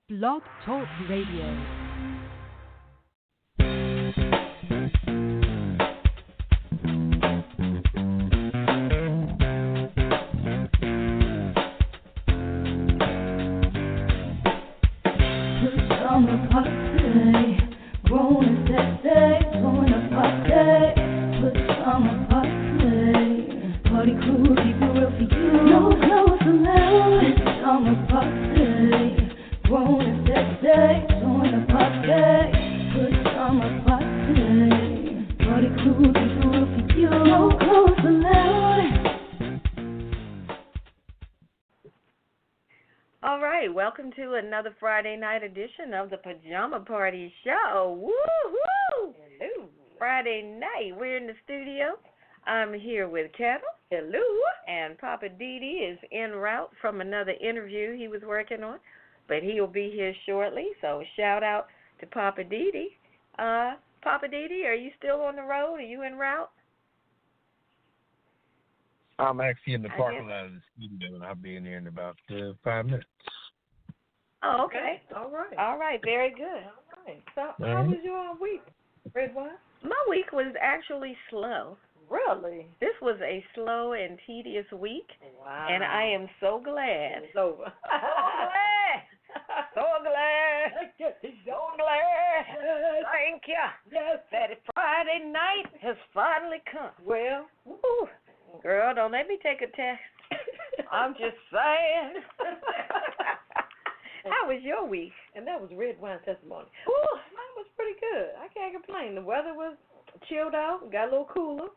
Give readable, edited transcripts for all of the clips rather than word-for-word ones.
Blog Talk Radio. Welcome to another Friday night edition of the Pajama Party Show. Woo-hoo! Hello. Friday night, we're in the studio. I'm here with Ketel. Hello. And Poppa DD is en route from another interview he was working on, but he'll be here shortly, so shout out to Poppa DD. Poppa DD, are you still on the road? Are you en route? I'm actually in the parking lot of the studio, and I'll be in here in about 5 minutes. Oh, okay. All right. All right, very good. All right. So, how was your week, Redwine? My week was actually slow. Really? This was a slow and tedious week. Wow. And I am so glad. It's over. So glad. So glad. Thank you. Yes. That Friday night has finally come. Well, woo. Girl, don't let me take a test. I'm just saying. How was your week? And that was Redwine testimony. Ooh. Mine was pretty good. I can't complain. The weather was chilled out, got a little cooler,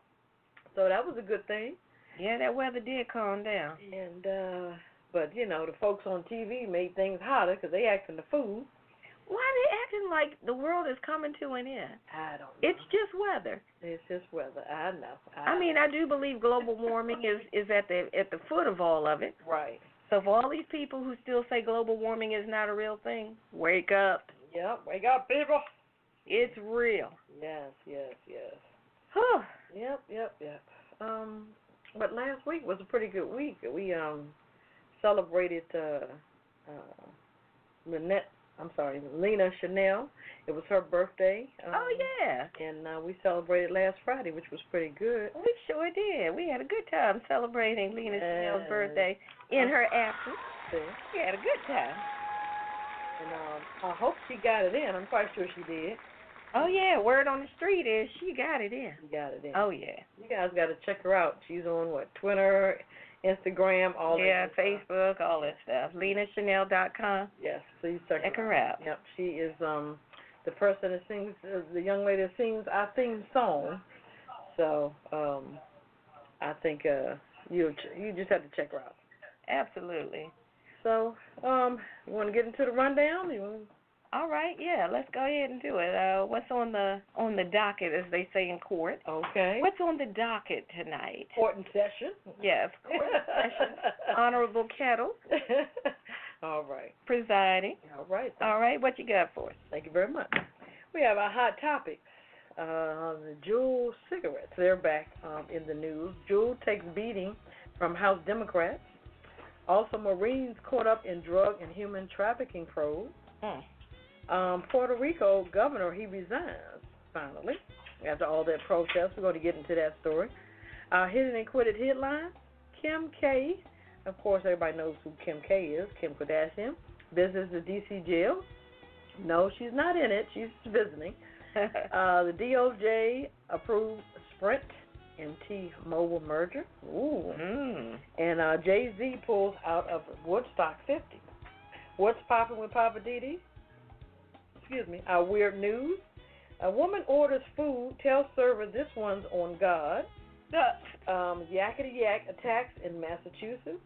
so that was a good thing. Yeah, that weather did calm down. And but you know, the folks on TV made things hotter because they acting the fool. Why are they acting like the world is coming to an end? I don't know. It's just weather. It's just weather. I know. I mean, I do believe global warming is at the foot of all of it. Right. So for all these people who still say global warming is not a real thing, wake up. Yep, wake up, people. It's real. Yes. Huh. Yep. But last week was a pretty good week. We celebrated Lena Chanel. It was her birthday. Oh, yeah. And we celebrated last Friday, which was pretty good. We sure did. We had a good time celebrating Lena Chanel's birthday in her absence. We had a good time. And I hope she got it in. I'm quite sure she did. Oh, yeah. Word on the street is she got it in. She got it in. Oh, yeah. You guys got to check her out. She's on, Twitter, Instagram, all that. Yeah, Facebook, all that stuff. LenaChanel.com. Yes, please check her out. Yep, she is the person that sings, the young lady that sings our theme song. So I think you just have to check her out. Absolutely. So you want to get into the rundown? All right, yeah, let's go ahead and do it. What's on the docket, as they say in court? Okay. What's on the docket tonight? Court in session. Yes, court in session. Honorable Ketel. All right. Presiding. All right. All right, what you got for us? Thank you very much. We have our hot topics. The Juul cigarettes, they're back in the news. Juul takes beating from House Democrats. Also, Marines caught up in drug and human trafficking probe. Puerto Rico governor, he resigns, finally, after all that protest. We're going to get into that story. Hidden and quitted headline, Kim K. Of course, everybody knows who Kim K is, Kim Kardashian. Visits the D.C. jail. No, she's not in it. She's visiting. The DOJ approved Sprint and T-Mobile merger. Ooh. And Jay-Z pulls out of Woodstock 50. What's popping with Poppa DD? Excuse me. Our weird news. A woman orders food, tells server this one's on God. Yakety yak attacks in Massachusetts.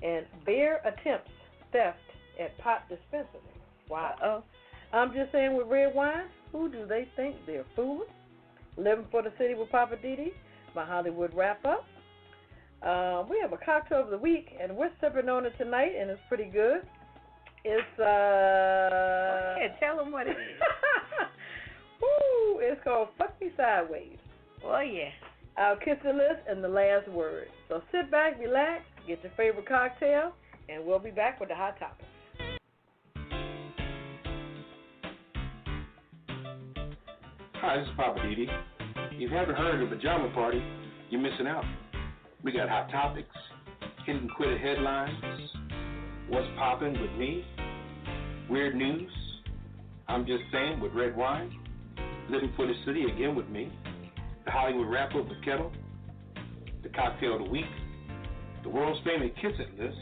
And bear attempts theft at pot dispensary. Wow. I'm just saying, with Redwine, who do they think they're fooling? Living for the City with Poppa DD, my Hollywood wrap-up. We have a cocktail of the week, and we're sipping on it tonight, and it's pretty good. It's, yeah, tell them what it is. Woo, it's called Fuck Me Sideways. Oh, yeah. Our kissing list and the last word. So sit back, relax, get your favorite cocktail, and we'll be back with the hot topics. Hi, this is Poppa DD. If you haven't heard of the Pajama Party, you're missing out. We got hot topics, hidden Quitter headlines, what's poppin' with me, weird news, I'm just saying with Redwine, living for the city again with me, the Hollywood wrap up with Ketel, the cocktail of the week, the world's famous kiss it list,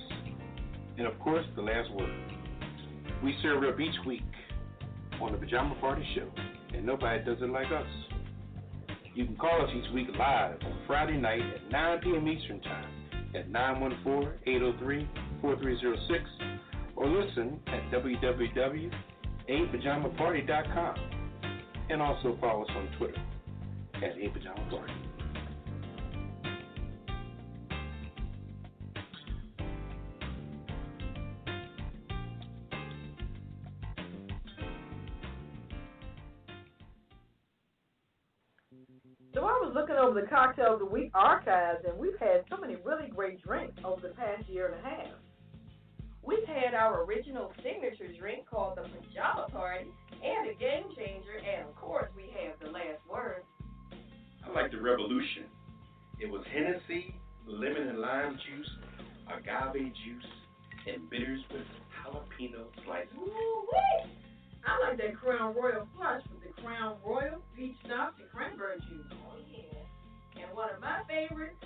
and of course the last word. We serve it up each week on the Pajama Party Show, and nobody does it like us. You can call us each week live on Friday night at 9 p.m. Eastern Time at 914-803-4306 or listen at www.apajamaparty.com and also follow us on Twitter at apajamaparty. So I was looking over the Cocktail of the Week archives, and we've had so many really great drinks over the past year and a half. We've had our original signature drink called the Pajama Party and a game changer, and of course we have the last word. I like the Revolution. It was Hennessy, lemon and lime juice, agave juice, and bitters with jalapeno slices. Woo-wee! I like that Crown Royal Flush with the Crown Royal, peach schnapps, and cranberry juice. Oh, yeah. And one of my favorites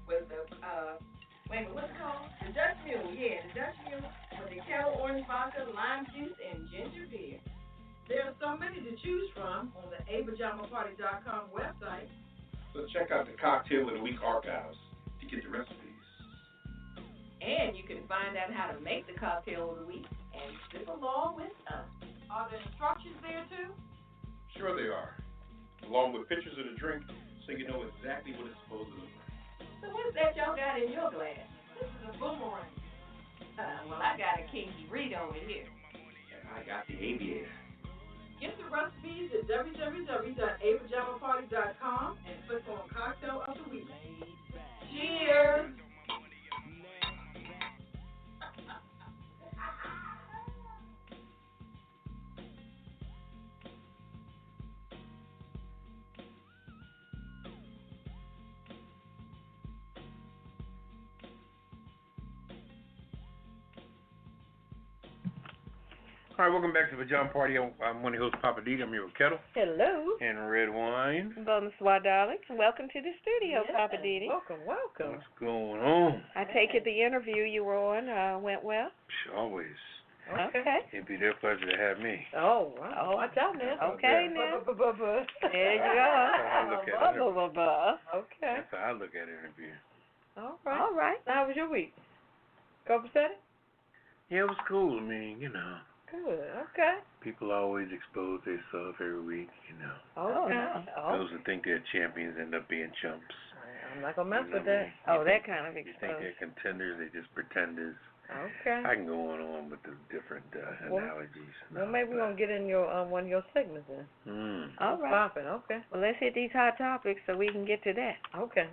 was the, what's it called? The Dutch Mule, yeah, the Dutch Mule with the Ketel orange vodka, lime juice, and ginger beer. There are so many to choose from on the apajamaparty.com website. So check out the Cocktail of the Week archives to get the recipes. And you can find out how to make the Cocktail of the Week and sip along with us. Are there instructions there too? Sure they are, along with pictures of the drink so you know exactly what it's supposed to look like. So what's that y'all got in your glass? This is a boomerang. Well, I got a Kinky Reed over here. And I got the aviator. Get the recipes at www.apajamaparty.com and click on Cocktail of the Week. Cheers! All right, welcome back to the Pajama Party. I'm one of the hosts, Poppa DD. I'm here with Ketel. Hello. And Redwine. Bonsoir, darling. Welcome to the studio, Yes. Poppa DD. Welcome. What's going on? I take it the interview you were on went well? Always. Okay. It'd be their pleasure to have me. Oh, wow. Oh, watch out now. Okay, now. There you go. Okay. That's how I look at an interview. All right. All right. How was your week? Copacetic? Yeah, it was cool. I mean, you know. Good. Okay. People always expose themselves every week, you know. Okay. Those who think they're champions end up being chumps. I'm not going to mess with that. That kind of You think exposure. they're contenders, they're just pretenders. Okay. I can go on with the different analogies. Well, maybe we're going to get in your one of your segments then. All right. Poppin'. Okay. Well, let's hit these hot topics so we can get to that. Okay.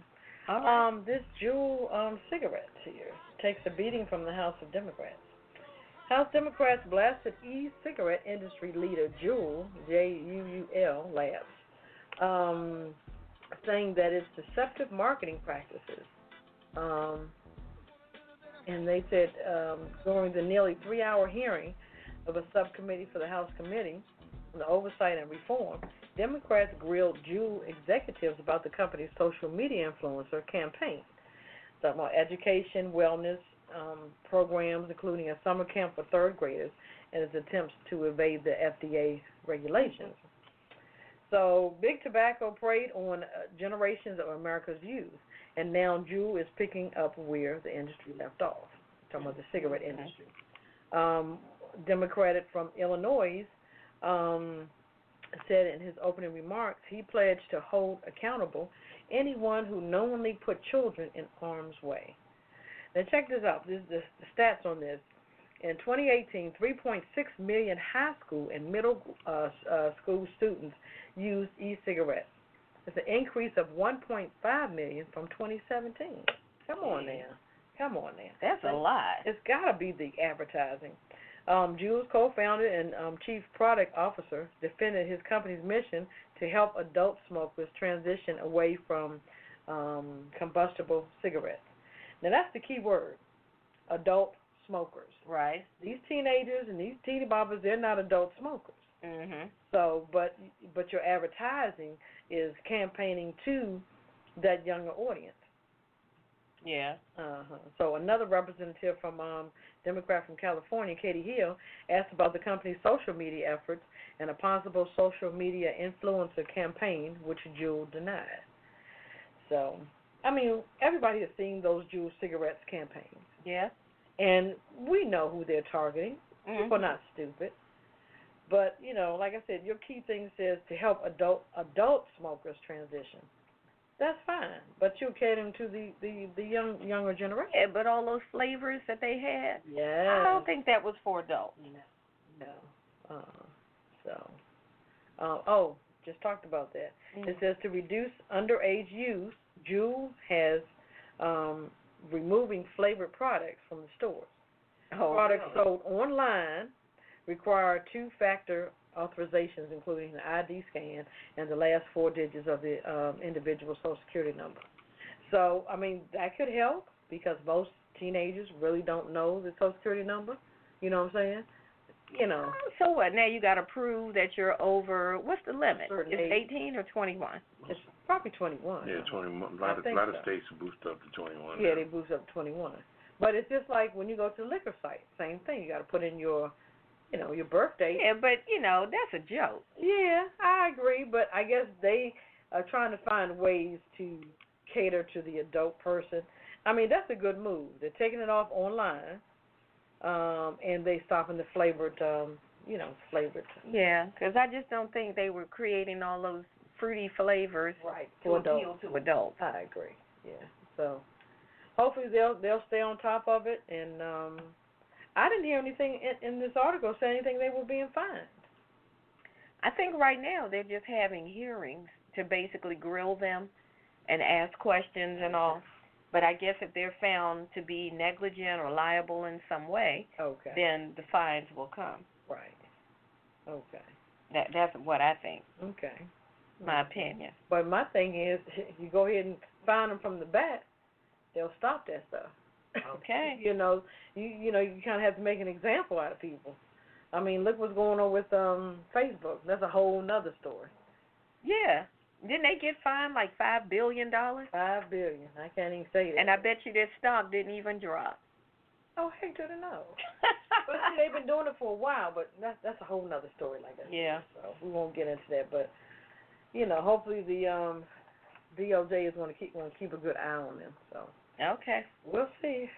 All right. This Juul cigarette here takes a beating from the House of Democrats. House Democrats blasted e-cigarette industry leader Juul, J-U-U-L, Labs, saying that it's deceptive marketing practices. And they said during the nearly 3-hour hearing of a subcommittee for the House Committee on Oversight and Reform, Democrats grilled Juul executives about the company's social media influencer campaign, talking about education, wellness, programs, including a summer camp for third graders, and its attempts to evade the FDA regulations. So big tobacco preyed on generations of America's youth, and now Juul is picking up where the industry left off, talking about the cigarette industry. Democrat from Illinois said in his opening remarks he pledged to hold accountable anyone who knowingly put children in harm's way. Now check this out. This is the stats on this. In 2018, 3.6 million high school and middle school students used e-cigarettes. It's an increase of 1.5 million from 2017. Come on now. That's a lot. It's got to be the advertising. Jules, co-founder and chief product officer, defended his company's mission to help adult smokers transition away from combustible cigarettes. Now, that's the key word, adult smokers. Right. These teenagers and these teeny boppers, they're not adult smokers. So, but your advertising is campaigning to that younger audience. Yeah. So another representative from Democrat from California, Katie Hill, asked about the company's social media efforts and a possible social media influencer campaign, which Juul denied. So, I mean, everybody has seen those Juul cigarettes campaigns. Yeah. And we know who they're targeting. People are not stupid. But, you know, like I said, your key thing says to help adult smokers transition. That's fine, but you're catering to the younger generation. Yeah, but all those flavors that they had, yeah, I don't think that was for adults. No. Just talked about that. It says to reduce underage use, Juul has removing flavored products from the stores. Products sold online require two-factor authorizations, including an ID scan and the last 4 digits of the individual Social Security number. So, I mean, that could help because most teenagers really don't know the Social Security number. You know what I'm saying? You know. So what? Now you got to prove that you're over. What's the limit? Certain Is it age. 18 or 21? It's probably 21. Yeah, 21. A lot of states boost up to 21. Yeah, they boost up to 21. But it's just like when you go to the liquor site, same thing. You got to put in your birthday. Yeah, but, that's a joke. Yeah, I agree, but I guess they are trying to find ways to cater to the adult person. I mean, that's a good move. They're taking it off online, and they stopping the flavored. Yeah, because I just don't think they were creating all those fruity flavors to appeal to adults. I agree. Yeah, so hopefully they'll stay on top of it, and I didn't hear anything in this article say anything they were being fined. I think right now they're just having hearings to basically grill them and ask questions and all. But I guess if they're found to be negligent or liable in some way, then the fines will come. Right. Okay. That's what I think. Okay. My opinion. But my thing is, you go ahead and fine them from the bat, they'll stop that stuff. Okay. you kind of have to make an example out of people. I mean, look what's going on with Facebook. That's a whole nother story. Yeah. Didn't they get fined like $5 billion? $5 billion. I can't even say that. And I bet you their stock didn't even drop. Oh, heck to the no. But see, they've been doing it for a while, but that's a whole nother story like that. Yeah. So we won't get into that, but hopefully the DOJ is going to keep a good eye on them. So. Okay. We'll see.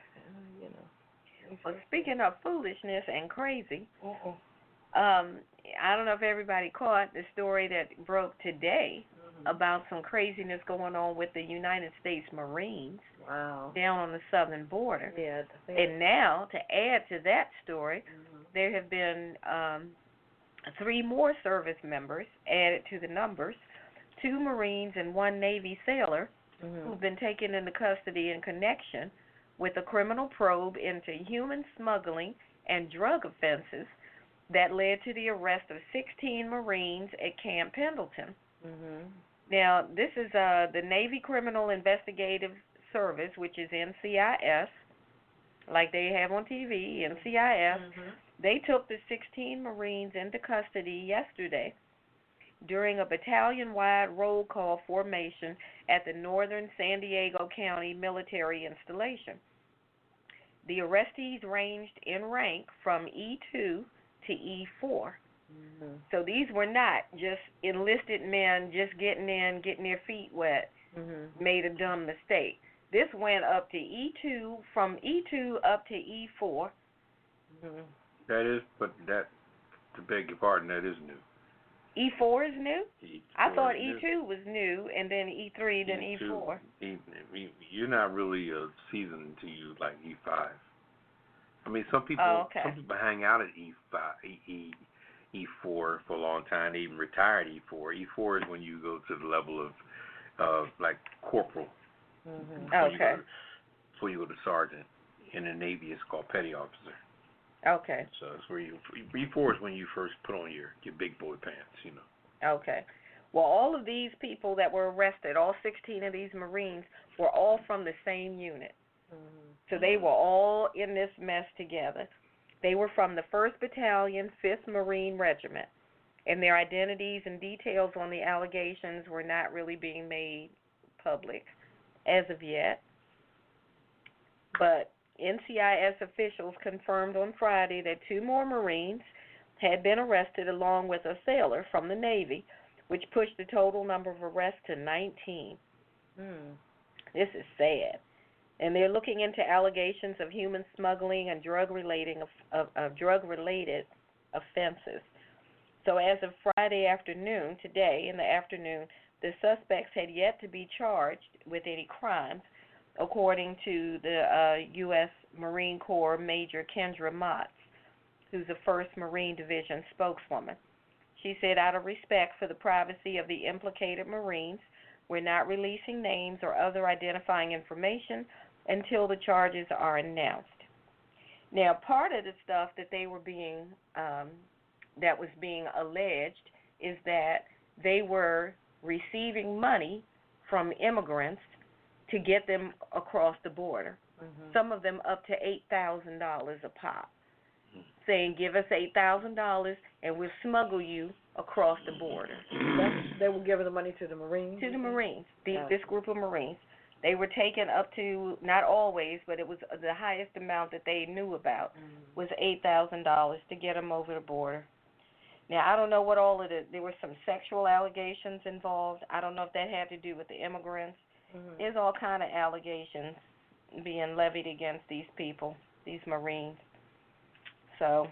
Well, speaking of foolishness and crazy, I don't know if everybody caught the story that broke today about some craziness going on with the United States Marines down on the southern border. Yeah. And now, to add to that story, there have been 3 more service members added to the numbers, 2 Marines and 1 Navy sailor, who've been taken into custody in connection with a criminal probe into human smuggling and drug offenses that led to the arrest of 16 Marines at Camp Pendleton. Now, this is the Navy Criminal Investigative Service, which is NCIS, like they have on TV, NCIS. They took the 16 Marines into custody yesterday during a battalion-wide roll call formation at the Northern San Diego County military installation. The arrestees ranged in rank from E2 to E4. So these were not just enlisted men just getting in, getting their feet wet, made a dumb mistake. This went up to E2, from E2 up to E4. That is, but that, to beg your pardon, that is new. E4 is new? I thought E2 new. was new, and then E3, then E4. You're not really seasoned until you like E5. I mean, some people hang out at E5, E4 for a long time. They even retire at E4. E4 is when you go to the level of like corporal. Before you go to sergeant. In the Navy, it's called petty officer. Okay. So it's where E4 is when you first put on your big boy pants, Okay. Well, all of these people that were arrested, all 16 of these Marines, were all from the same unit. So they were all in this mess together. They were from the 1st Battalion, 5th Marine Regiment, and their identities and details on the allegations were not really being made public as of yet. But NCIS officials confirmed on Friday that 2 more Marines had been arrested along with a sailor from the Navy, which pushed the total number of arrests to 19. This is sad. And they're looking into allegations of human smuggling and drug-related offenses. So as of Friday afternoon, today in the afternoon, the suspects had yet to be charged with any crimes, according to the U.S. Marine Corps Major Kendra Motz, who's the 1st Marine Division spokeswoman. She said, out of respect for the privacy of the implicated Marines, we're not releasing names or other identifying information until the charges are announced. Now, part of the stuff that they were that was being alleged is that they were receiving money from immigrants to get them across the border. Some of them up to $8,000 a pop, saying, give us $8,000 and we'll smuggle you across the border. They were giving the money to the Marines? To the Marines, this group of Marines. They were taken up to, not always, but it was the highest amount that they knew about was $8,000 to get them over the border. Now, I don't know what all of there were some sexual allegations involved. I don't know if that had to do with the immigrants. There's all kind of allegations being levied against these people, these Marines. So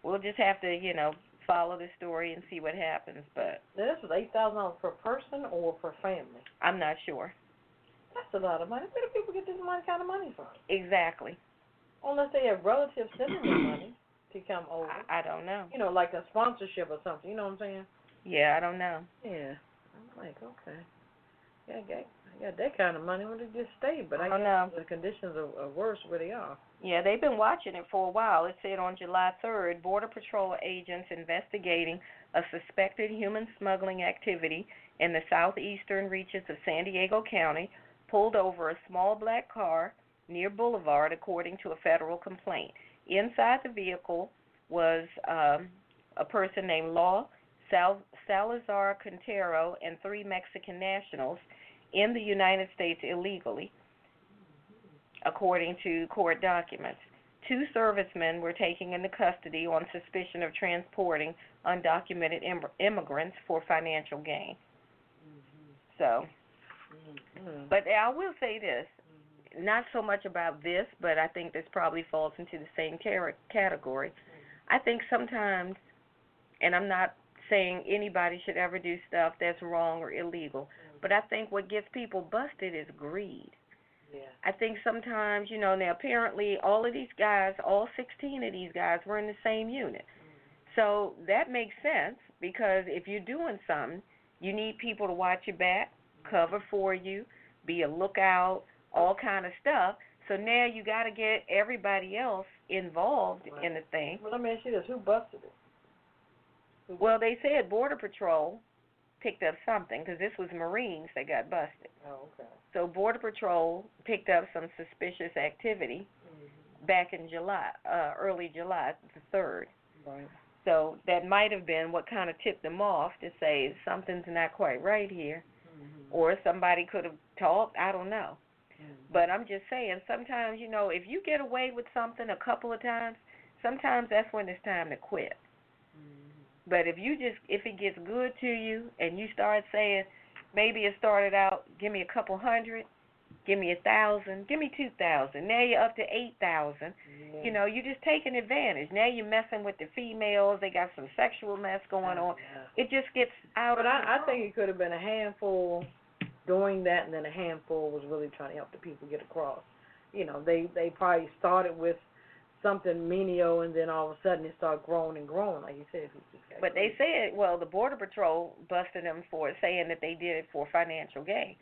we'll just have to, follow the story and see what happens. But this was $8,000 per person or per family? I'm not sure. That's a lot of money. Where do people get this kind of money from? Exactly. Unless they have relatives sending them money to come over. I don't know. Like a sponsorship or something. You know what I'm saying? Yeah, I don't know. Yeah. I'm like, okay. Yeah, I got that kind of money. Where they just stay? But I don't know. The conditions are worse where they are. Yeah, they've been watching it for a while. It said on July 3rd, Border Patrol agents investigating a suspected human smuggling activity in the southeastern reaches of San Diego County pulled over a small black car near Boulevard, according to a federal complaint. Inside the vehicle was a person named Law Salazar Quintero and 3 Mexican nationals in the United States illegally, according to court documents. 2 servicemen were taken into custody on suspicion of transporting undocumented immigrants for financial gain. So, but I will say this, not so much about this, but I think this probably falls into the same category. I think sometimes, and I'm not saying anybody should ever do stuff that's wrong or illegal, but I think what gets people busted is greed. Yeah. I think sometimes, now apparently all of these guys, all 16 of these guys were in the same unit. So that makes sense, because if you're doing something, you need people to watch your back, cover for you, be a lookout, all kind of stuff. So now you got to get everybody else involved in the thing. Well, let me ask you this. Who busted it? Well, they said Border Patrol picked up something, because this was Marines that got busted. Oh, okay. So Border Patrol picked up some suspicious activity back in July, early July the 3rd. Right. So that might have been what kind of tipped them off to say something's not quite right here. Or somebody could have talked, I don't know. But I'm just saying, sometimes, if you get away with something a couple of times, sometimes that's when it's time to quit. But if it gets good to you and you start saying, maybe it started out, give me a couple hundred, give me 1,000, give me 2,000. Now you're up to 8,000. Yeah. You're just taking advantage. Now you're messing with the females. They got some sexual mess going on. It just gets out of control. I think it could have been a handful doing that, and then a handful was really trying to help the people get across. They probably started with something menial, and then all of a sudden it started growing and growing, like you said. But they said, the Border Patrol busted them for it, saying that they did it for financial gain.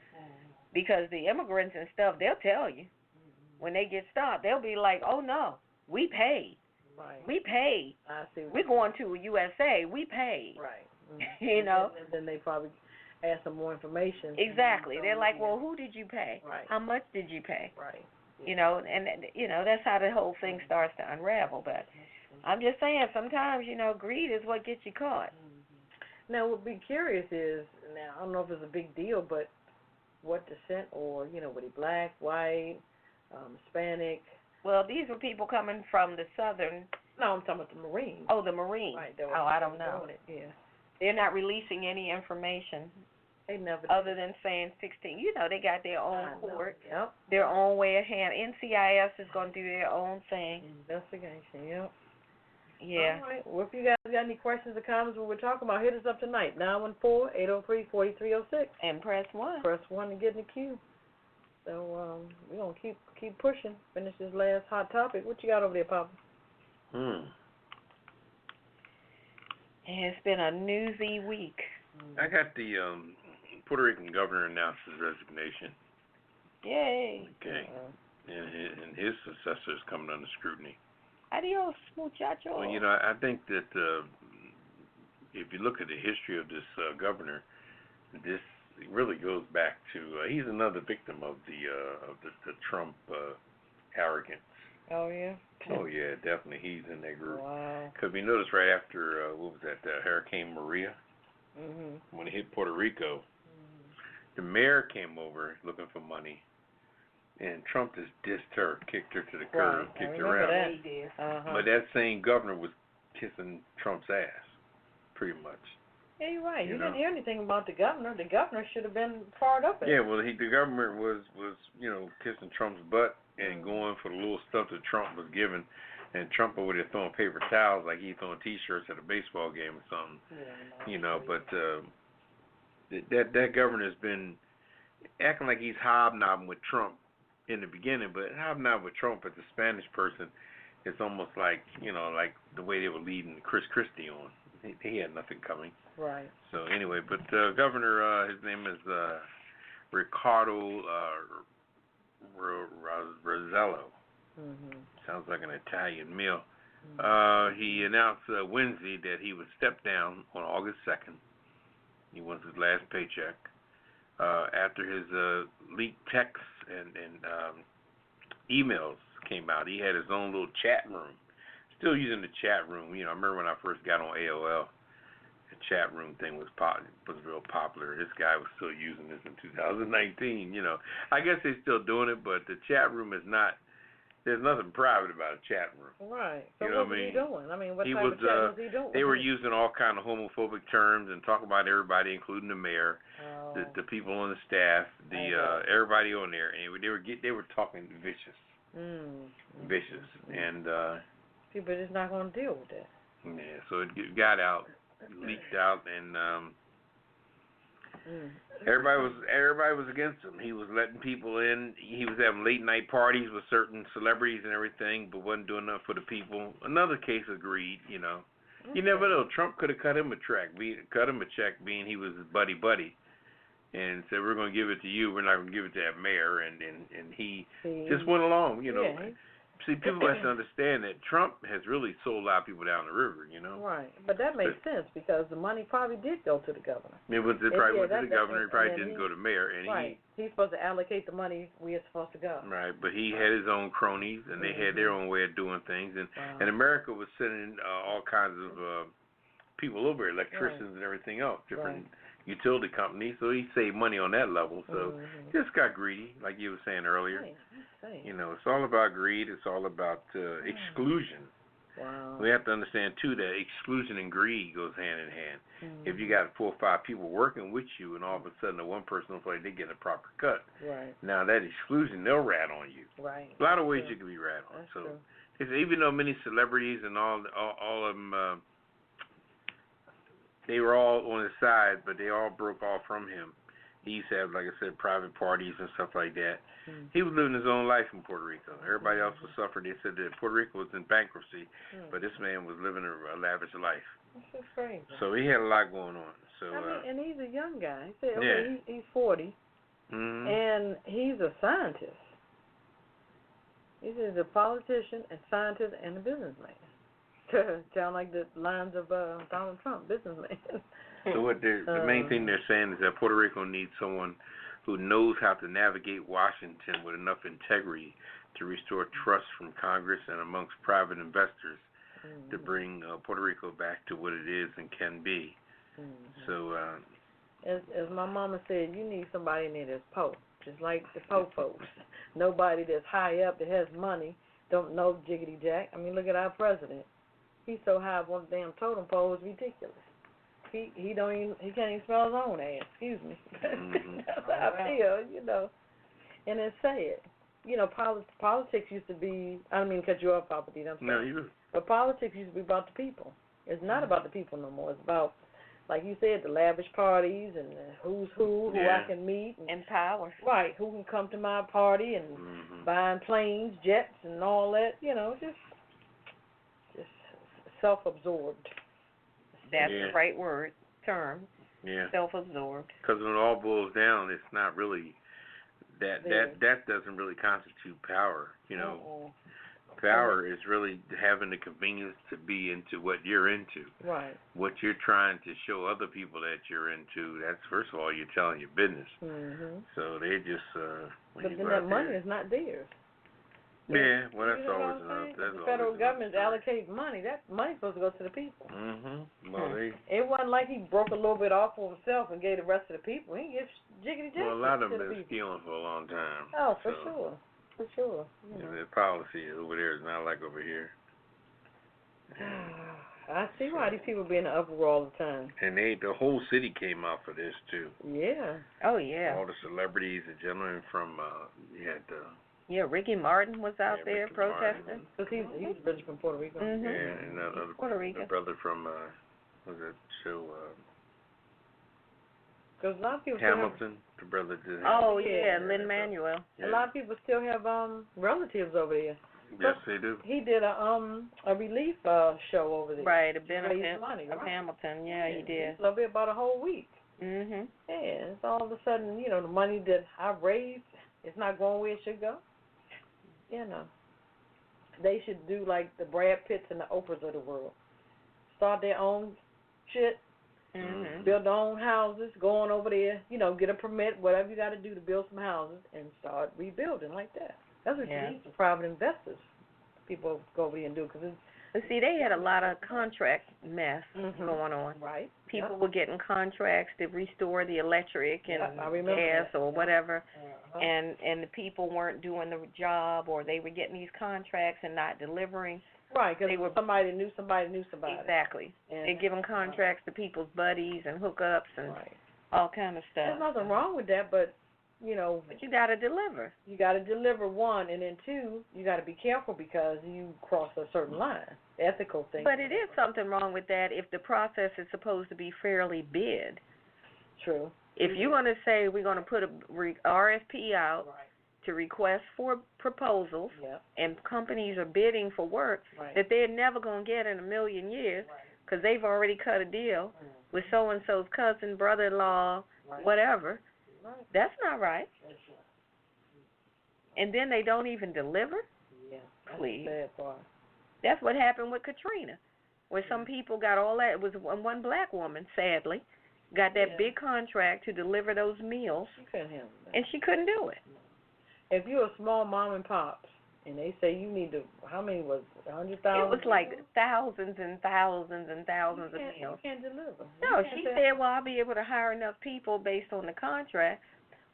Because the immigrants and stuff, they'll tell you. When they get stopped, they'll be like, oh, no, we paid. Right. We pay. I see. We're going to USA. We pay. Right. Mm-hmm. You know. And then they probably ask some more information. Exactly. They're like, well, who did you pay? Right. How much did you pay? Right. You know, and that's how the whole thing starts to unravel. But I'm just saying, sometimes greed is what gets you caught. Now, what be curious is, now I don't know if it's a big deal, but what descent, or were they black, white, Hispanic? Well, these were people coming from the southern. No, I'm talking about the Marines. Oh, the Marines. Right. I don't know. Yeah. They're not releasing any information. They never. Other than saying 16. They got their own court, Yep. Their own way of handling. NCIS is going to do their own thing. Investigation. Yep. Yeah. All right. Well, if you guys got any questions or comments when we're talking about, hit us up tonight. 914-803-4306. And press 1. Press 1 to get in the queue. So we're gonna keep pushing. Finish this last hot topic. What you got over there, Papa? It's been a newsy week. I got the Puerto Rican governor announced his resignation. Yay. Okay. And his successor is coming under scrutiny. Adios, muchacho. Well, I think that if you look at the history of this governor, this really goes back to he's another victim of the Trump arrogance. Oh yeah. Oh yeah, definitely he's in that group. Wow. Because we noticed right after what was that Hurricane Maria, when it hit Puerto Rico, the mayor came over looking for money, and Trump just dissed her, kicked her to the curb, kicked her out. But that same governor was kissing Trump's ass, pretty much. Yeah, you're right. You didn't hear anything about the governor. The governor should have been fired up. Yeah, well, the government was kissing Trump's butt and going for the little stuff that Trump was giving, and Trump over there throwing paper towels like he's throwing T-shirts at a baseball game or something. But that governor has been acting like he's hobnobbing with Trump in the beginning, but hobnobbing with Trump as a Spanish person, it's almost like like the way they were leading Chris Christie on. He had nothing coming. Right. So anyway, but governor, his name is Ricardo Rosello. Sounds like an Italian meal. He announced Wednesday that he would step down on August 2nd. He wants his last paycheck. After his leaked texts and emails came out, he had his own little chat room. Still using the chat room. I remember when I first got on AOL, the chat room thing was real popular. This guy was still using this in 2019. I guess they're still doing it, but the chat room is not. There's nothing private about a chat room. Right. So what was he doing? I mean, what type of chat was he doing? They were using all kind of homophobic terms and talking about everybody, including the mayor, the people on the staff, everybody on there, and they were talking vicious, vicious, and people are just not going to deal with that. Yeah, so it got out, leaked out, and everybody was against him. He was letting people in. He was having late night parties with certain celebrities and everything, but wasn't doing enough for the people. Another case of greed, You never know. Trump could have cut him a check, being he was his buddy, and said, "We're going to give it to you. We're not going to give it to that mayor," and he just went along, See, people have to understand that Trump has really sold a lot of people down the river, Right, but that makes sense because the money probably did go to the governor. It probably went to the governor. It probably didn't go to the mayor. And he's supposed to allocate the money where it's supposed to go. Right, but he had his own cronies, and they had their own way of doing things. And America was sending all kinds of people over, electricians and everything else, different utility companies. So he saved money on that level. So he just got greedy, like you were saying earlier. It's all about greed. It's all about exclusion. Wow. We have to understand, too, that exclusion and greed goes hand in hand. If you got 4 or 5 people working with you and all of a sudden the one person looks like they get a proper cut, now that exclusion, they'll rat on you. Right. A lot of ways you can be rat on. That's so true. even though many celebrities and all of them, they were all on his side, but they all broke off from him. He used to have, like I said, private parties and stuff like that. He was living his own life in Puerto Rico. Everybody else was suffering. They said that Puerto Rico was in bankruptcy, but this man was living a lavish life. That's crazy. So he had a lot going on. So and he's a young guy. He said, he's 40, and he's a scientist. He's a politician, a scientist, and a businessman. Sound like the lines of Donald Trump, businessman. So what the main thing they're saying is that Puerto Rico needs someone who knows how to navigate Washington with enough integrity to restore trust from Congress and amongst private investors to bring Puerto Rico back to what it is and can be. So, as my mama said, you need somebody in there that's po, just like the po folks. Nobody that's high up that has money don't know jiggity jack. I mean, look at our president. He's so high up on the damn totem pole, it's ridiculous. He can't even smell his own ass. Excuse me. That's how I feel, you know. And it's sad. You know, politics used to be. I don't mean to cut you off, Poppa DD. I'm sorry. no, you. But politics used to be about the people. It's not about the people no more. It's about, like you said, the lavish parties and the who's who I can meet. And power. Right, who can come to my party and buying planes, jets, and all that. You know, just self-absorbed. That's the right term. Yeah. Self-absorbed. Because when it all boils down, it's not really that doesn't really constitute power. You know, power is really having the convenience to be into what you're into. Right. What you're trying to show other people that you're into. That's first of all you're telling your business. So they just. But then that money is not theirs. Yeah, well, that's always enough. The federal government allocates money. That money's supposed to go to the people. Well, it wasn't like he broke a little bit off for himself and gave the rest of the people. He gives jiggity jack. Well, a lot of them have been stealing for a long time. Oh, for sure. And the policy over there is not like over here. I see why these people be in the uproar all the time. And the whole city came out for this too. Yeah. Oh yeah. All the celebrities, the gentleman from you had. Yeah, Ricky Martin was out there Ricky protesting. Because he was originally from Puerto Rico. Yeah, and Puerto Rico. the brother from what was that show? Because a lot of people Hamilton, the brother did. Oh yeah, Lin-Manuel. A lot of people still have relatives over there. Yes, they do. He did a relief show over there. Right, a benefit money, of Hamilton. Yeah, he did. It'll be about a whole week. Yeah, it's all of a sudden, you know, the money that I raised, it's not going where it should go. You know, they should do like the Brad Pitts and the Oprahs of the world. Start their own shit, build their own houses, go on over there, you know, get a permit, whatever you got to do to build some houses, and start rebuilding like that. That's what you need for private investors. People go over there and do it. But see, they had a lot of contract mess going on. Right. People were getting contracts to restore the electric and gas or whatever, and the people weren't doing the job, or they were getting these contracts and not delivering. Right, because somebody knew somebody. Exactly. They're giving contracts to people's buddies and hookups and all kind of stuff. There's nothing wrong with that, but, you know. But you got to deliver. You got to deliver, one, and then two, you got to be careful because you cross a certain line, ethical thing. But it is something wrong with that if the process is supposed to be fairly bid. True. If you're going to say we're going to put a RFP out to request for proposals, and companies are bidding for work that they're never going to get in a million years because they've already cut a deal with so-and-so's cousin, brother-in-law, whatever, that's not right. And then they don't even deliver? Please. That's what happened with Katrina, where some people got all that. It was one black woman, sadly, got that big contract to deliver those meals, and she couldn't do it. If you're a small mom and pop, and they say you need to, how many was it, 100,000? It was like thousands and thousands and thousands of meals. You can't deliver. No, she said, well, I'll be able to hire enough people based on the contract,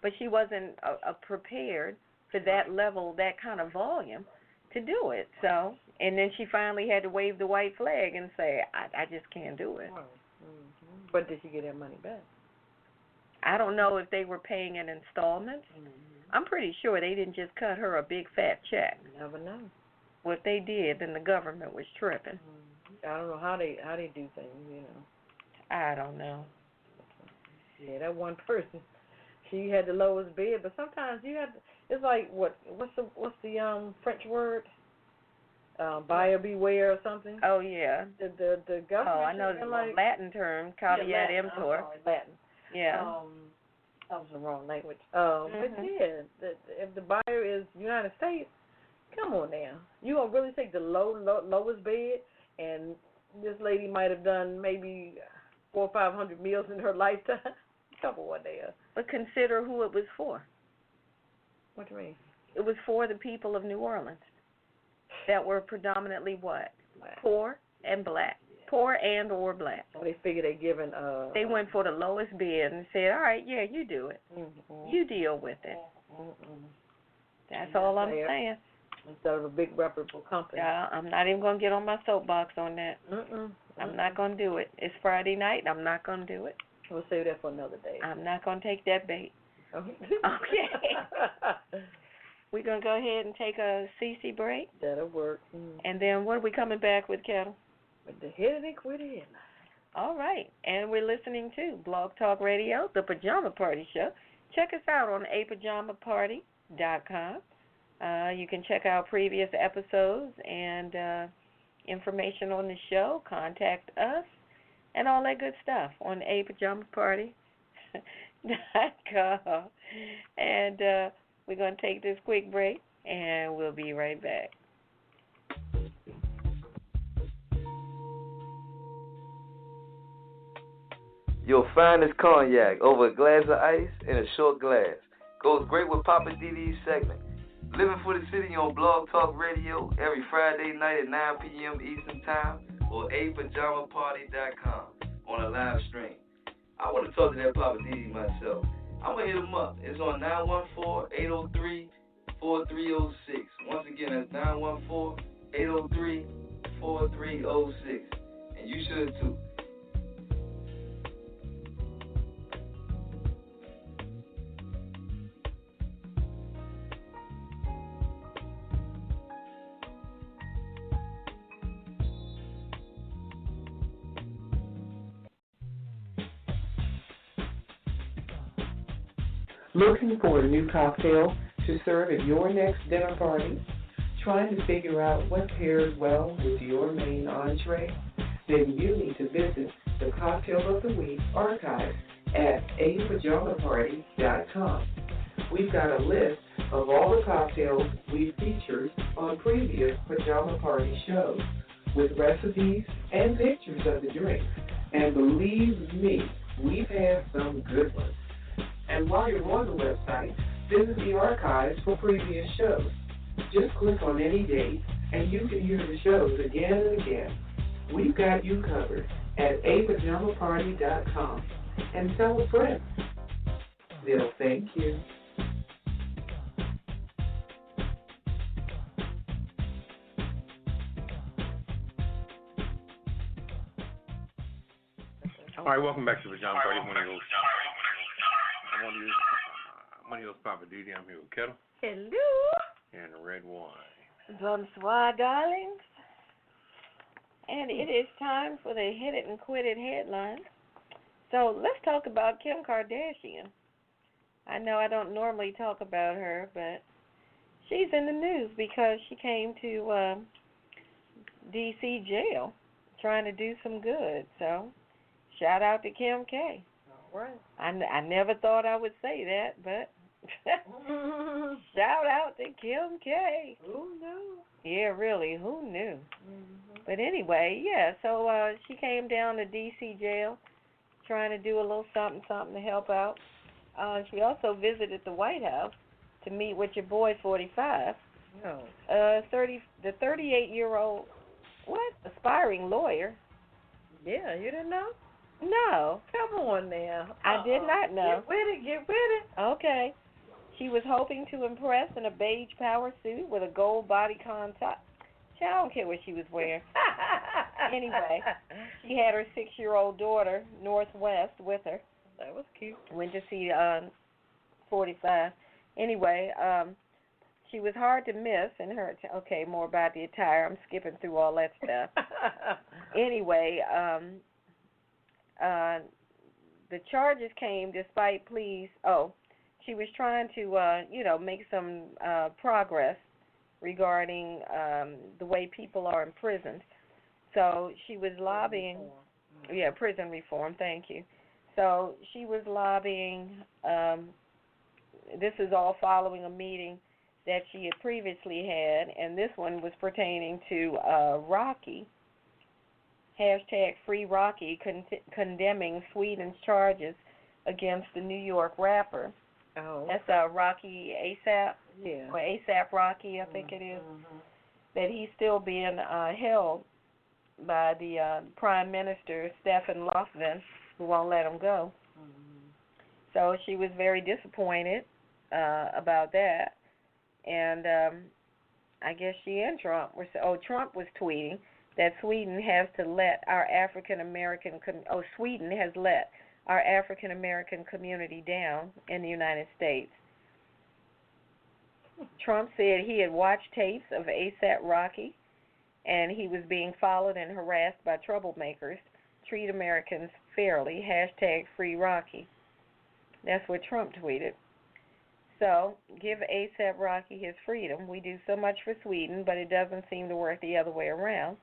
but she wasn't prepared for that level, that kind of volume to do it. So, and then she finally had to wave the white flag and say, I just can't do it. But did she get that money back? I don't know if they were paying in installments. I'm pretty sure they didn't just cut her a big fat check. You never know. Well, if they did, then the government was tripping. I don't know how they do things, you know. I don't know. Yeah, that one person, she had the lowest bid, but sometimes you have. It's like what's the French word? Buyer beware or something. Oh yeah. The government. Oh, I know the Latin term, caveat emptor. Latin. Yeah. That was the wrong language. But yeah, if the buyer is United States, come on now. You gonna really take the lowest bid and this lady might have done maybe 400 or 500 meals in her lifetime. Couple one day. But consider who it was for. What do you mean? It was for the people of New Orleans that were predominantly what? Black. Poor and black. Poor and or black. So they figure they're giving. They went for the lowest bid and said, all right, yeah, you do it. Mm-hmm. You deal with it. Mm-hmm. That's all I'm saying. Instead of a big reputable company. I'm not even going to get on my soapbox on that. Mm-mm. I'm not going to do it. It's Friday night, and I'm not going to do it. We'll save that for another day. I'm not going to take that bait. Okay. We're going to go ahead and take a CC break. That'll work. And then what are we coming back with, Ketel? With the hit and quit it. All right. And we're listening to Blog Talk Radio, the Pajama Party Show. Check us out on apajamaparty.com. You can check out previous episodes and information on the show, contact us, and all that good stuff on apajamaparty.com. And we're going to take this quick break, and we'll be right back. Your finest cognac over a glass of ice in a short glass. Goes great with Poppa DD's segment. Living for the City on Blog Talk Radio every Friday night at 9 p.m. Eastern Time or apajamaparty.com on a live stream. I want to talk to that Poppa DD myself. I'm going to hit him up. It's on 914-803-4306. Once again, that's 914-803-4306. And you should too. Looking for a new cocktail to serve at your next dinner party? Trying to figure out what pairs well with your main entree? Then you need to visit the Cocktail of the Week archive at apajamaparty.com. We've got a list of all the cocktails we've featured on previous Pajama Party shows with recipes and pictures of the drinks. And believe me, we've had some good ones. And while you're on the website, visit the archives for previous shows. Just click on any date, and you can hear the shows again and again. We've got you covered at apajamaparty.com. And tell a friend. They'll thank you. All right, welcome back to the Pajama Party. I'm one of those Poppa DD. I'm here with Ketel. Hello. And Redwine. Bonsoir, darlings. And it is time for the Hit It and Quit It headline. So let's talk about Kim Kardashian. I know I don't normally talk about her, but she's in the news because she came to D.C. jail trying to do some good. So shout out to Kim K. All right. I never thought I would say that, but shout out to Kim K. Who knew? Yeah, really, who knew? Mm-hmm. But anyway, yeah, so she came down to D.C. jail trying to do a little something to help out. She also visited the White House to meet with your boy 45. No. The 38-year-old, aspiring lawyer. Yeah, you didn't know? No. Come on now. I did not know. Get with it. Okay. She was hoping to impress in a beige power suit with a gold bodycon top. I don't care what she was wearing. Anyway, she had her 6-year-old daughter, Northwest, with her. That was cute. Went to see 45. Anyway, she was hard to miss in her. Okay, more about the attire. I'm skipping through all that stuff. Anyway, the charges came despite pleas. She was trying to, make some progress regarding the way people are imprisoned. So she was lobbying, prison reform, thank you. So she was lobbying, this is all following a meeting that she had previously had, and this one was pertaining to Rocky, #Free Rocky, condemning Sweden's charges against the New York rapper. Oh. That's Rocky ASAP. Yeah. Or ASAP Rocky, I think it is. That he's still being held by the Prime Minister, Stefan Löfven, who won't let him go. So she was very disappointed about that. And I guess she and Trump were, Trump was tweeting that Sweden has let our African American community down in the United States. Trump said he had watched tapes of ASAP Rocky and he was being followed and harassed by troublemakers. Treat Americans fairly. #Free Rocky. That's what Trump tweeted. So, give ASAP Rocky his freedom. We do so much for Sweden, but it doesn't seem to work the other way around.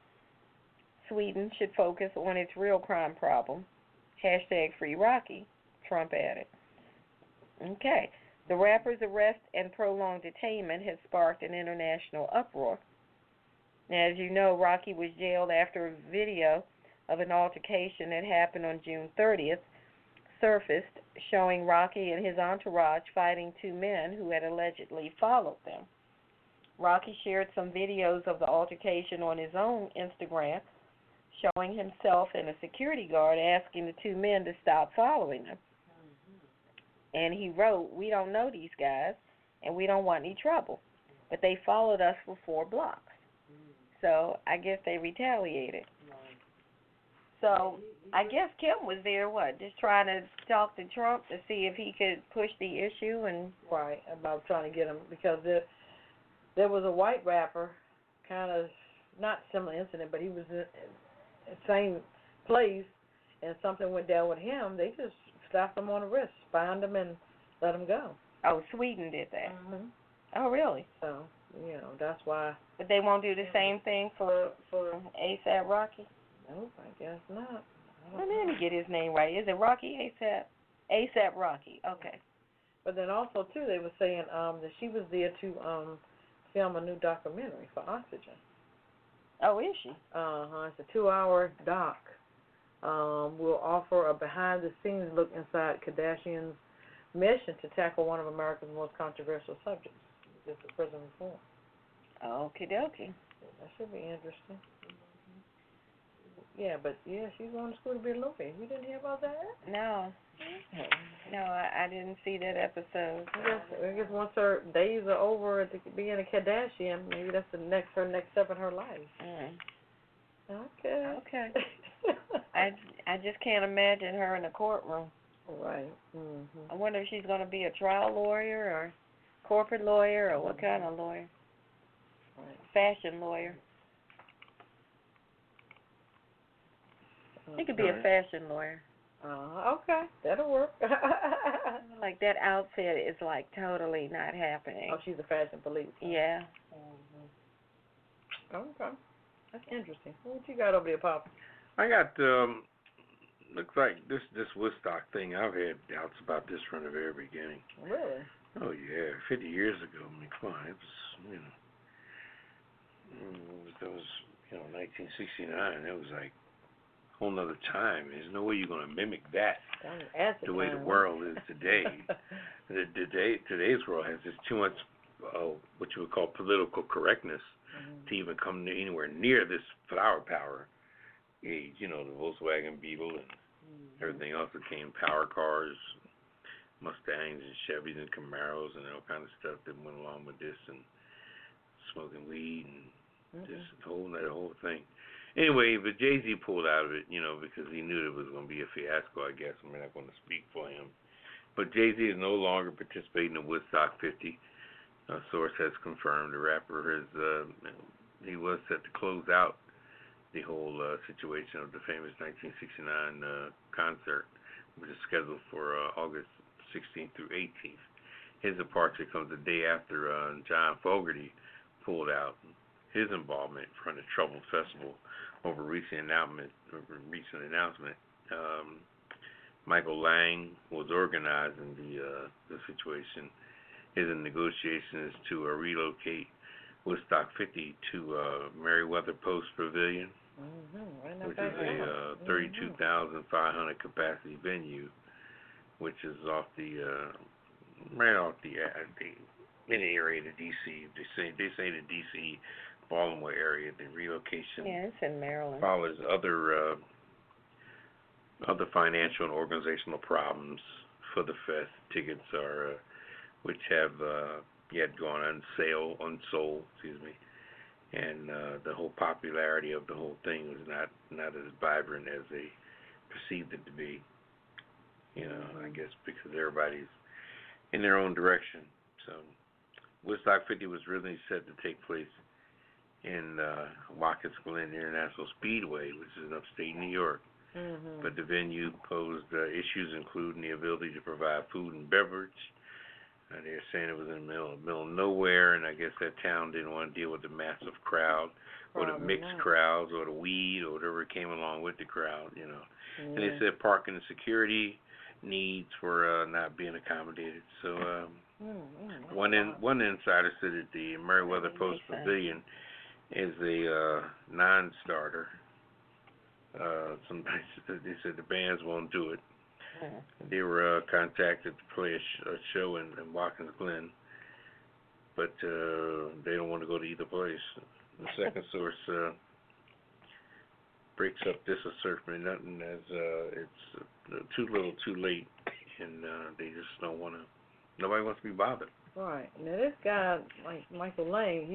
Sweden should focus on its real crime problem. #Free Rocky, Trump added. Okay. The rapper's arrest and prolonged detainment has sparked an international uproar. Now, as you know, Rocky was jailed after a video of an altercation that happened on June 30th surfaced, showing Rocky and his entourage fighting two men who had allegedly followed them. Rocky shared some videos of the altercation on his own Instagram, showing himself and a security guard asking the two men to stop following him. And he wrote, "We don't know these guys, and we don't want any trouble, but they followed us for 4 blocks. So I guess they retaliated. So I guess Kim was there, just trying to talk to Trump to see if he could push the issue and right about trying to get him, because there was a white rapper, kind of not similar incident, but he was in the same place, and something went down with him. They just slapped him on the wrist, bound him, and let him go. Oh, Sweden did that. Mm-hmm. Oh, really? So that's why. But they won't do the same thing for ASAP Rocky? Nope, I guess not. Let me get his name right. Is it Rocky ASAP? ASAP Rocky. Okay. But then also too, they were saying that she was there to film a new documentary for Oxygen. Oh, is she? It's a 2-hour doc. Will offer a behind-the-scenes look inside Kardashian's mission to tackle one of America's most controversial subjects, is the prison reform. Okie dokie. That should be interesting. Yeah, but she's going to school to be a lawyer. You didn't hear about that? No. No, I didn't see that episode. I guess once her days are over being a Kardashian, maybe that's her next step in her life. Okay. I just can't imagine her in a courtroom. Right. Mm-hmm. I wonder if she's going to be a trial lawyer or corporate lawyer or what kind of lawyer. Right. Fashion lawyer. She could be a fashion lawyer. Okay, that'll work. Like that outfit is like totally not happening. Oh, she's a fashion police. Yeah. Mm-hmm. Okay, that's interesting. What you got over there, Pop? I got looks like this Woodstock thing. I've had doubts about this from the very beginning. Really? Oh yeah, 50 years ago. I mean, come on, it was that was 1969. It was like whole nother time. There's no way you're going to mimic that the way the world is today. Today's world has just too much what you would call political correctness to even come anywhere near this flower power age. The Volkswagen Beetle and everything else that came, power cars, Mustangs and Chevys and Camaros and all kind of stuff that went along with this, and smoking weed and just the whole thing. Anyway, but Jay-Z pulled out of it, because he knew it was going to be a fiasco, I guess. I'm not going to speak for him. But Jay-Z is no longer participating in Woodstock 50. A source has confirmed the rapper he was set to close out the whole situation of the famous 1969 concert, which is scheduled for August 16th through 18th. His departure comes the day after John Fogerty pulled out his involvement from the Trouble Festival over recent announcement. Michael Lang was organizing the situation. Is in negotiations to relocate Woodstock 50 to Meriwether Post Pavilion which is a 32,500 capacity venue, which is off the right off the in the area of DC. They say the DC Baltimore area. The relocation it's in Maryland. Follows other financial and organizational problems for the fest. Tickets are which have yet gone unsold, and the whole popularity of the whole thing was not as vibrant as they perceived it to be. I guess because everybody's in their own direction. So Woodstock 50 was really set to take place in Watkins Glen International Speedway, which is in upstate New York. But the venue posed issues including the ability to provide food and beverage. They're saying it was in the middle of nowhere, and I guess that town didn't want to deal with the massive crowd or the mixed crowds or the weed or whatever came along with the crowd, And they said parking and security needs were not being accommodated. So one insider said that the Meriwether Post Pavilion is a non-starter. Somebody they said the bands won't do it. They were contacted to play a show in Watkins Glen, but they don't want to go to either place. The second source breaks up this assertion nothing as it's too little, too late, and they just don't want to. Nobody wants to be bothered. Right. Now this guy, like Michael Lang,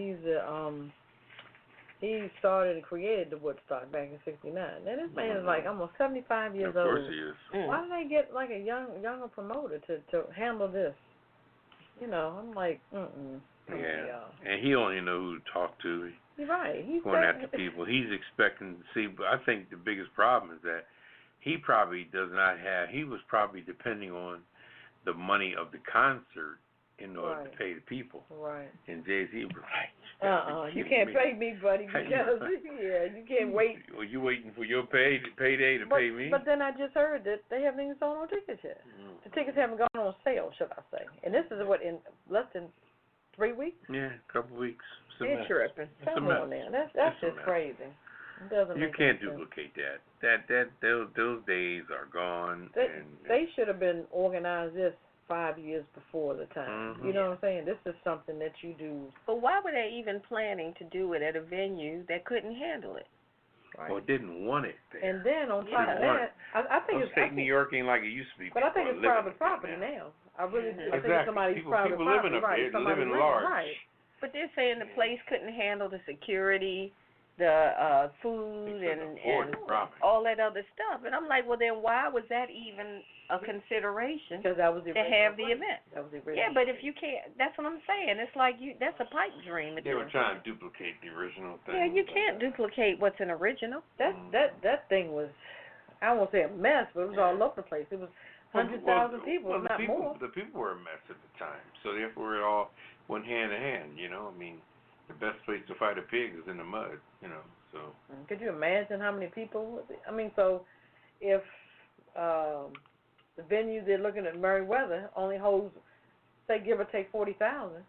he started and created the Woodstock back in '69. Now this man is like almost 75 years old. Of course he is. Why do they get like a younger promoter to handle this? I'm like, Yeah, and he only know who to talk to. You're right. He's going after people. He's expecting to see. But I think the biggest problem is that he probably does not have. He was probably depending on the money of the concert in order to pay the people. Right. And Jay-Z was like, you can't pay me, buddy, because you can't wait. Well, you waiting for your payday to pay me? But then I just heard that they haven't even sold no tickets yet. The tickets haven't gone on sale, should I say? And this is what in less than 3 weeks. Yeah, a couple weeks. They're tripping. Come on now, that's just crazy. It doesn't. You can't duplicate that. Those days are gone. They should have been organized this 5 years before the time. You know what I'm saying? This is something that you do. But why were they even planning to do it at a venue that couldn't handle it? Right. Or didn't want it there. And then on top of that, I think upstate New York ain't like it used to be. But I think it's private property now. I really do. I think it's somebody's private property. People living up there, living large. Right. But they're saying the place couldn't handle the security, the food, and all that other stuff. And I'm like, well, then why was that even a consideration? Because that was the to have the event. That was the original. Yeah, but if you can't, that's what I'm saying. It's like that's a pipe dream. They were trying to duplicate the original thing. Yeah, you can't duplicate what's an original. That thing was, I won't say a mess, but it was all over the place. It was 100,000 people, not more. The people were a mess at the time, so therefore it all went hand in hand. I mean, the best place to fight a pig is in the mud. So. Could you imagine how many people? I mean, so if the venue they're looking at Meriwether only holds, say, give or take 40,000,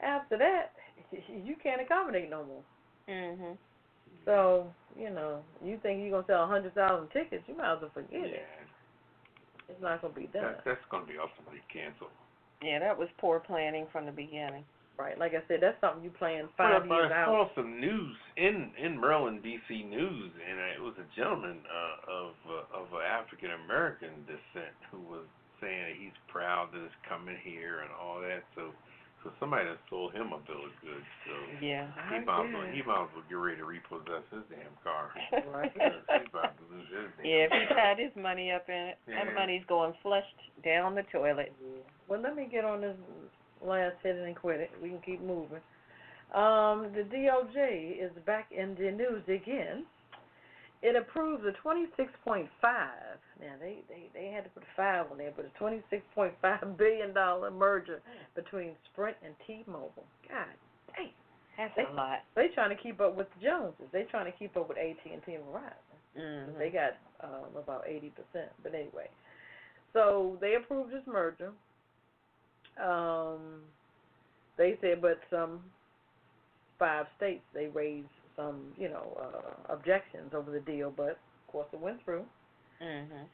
after that you can't accommodate no more. So you think you're gonna sell 100,000 tickets? You might as well forget it. It's not gonna be done. That's gonna be ultimately canceled. Yeah, that was poor planning from the beginning. Right, like I said, that's something you plan 5 years out. I saw some news in Maryland, D.C. news, and it was a gentleman of African American descent who was saying that he's proud that it's coming here and all that. So somebody done sold him a bill of goods. So yeah, he might as well get ready to repossess his damn car. Right. He's about to lose his damn if he tied his money up in it, that money's going flushed down the toilet. Well, let me get on this last hit and quit it. We can keep moving. The DOJ is back in the news again. It approved a $26.5. Now they had to put a 5 on there, but a $26.5 billion merger between Sprint and T-Mobile. God dang, that's a lot. They trying to keep up with the Joneses. They trying to keep up with AT&T and Verizon. They got about 80%. But anyway, so they approved this merger. They said, but some 5 states they raised some objections over the deal, but of course it went through. Mhm.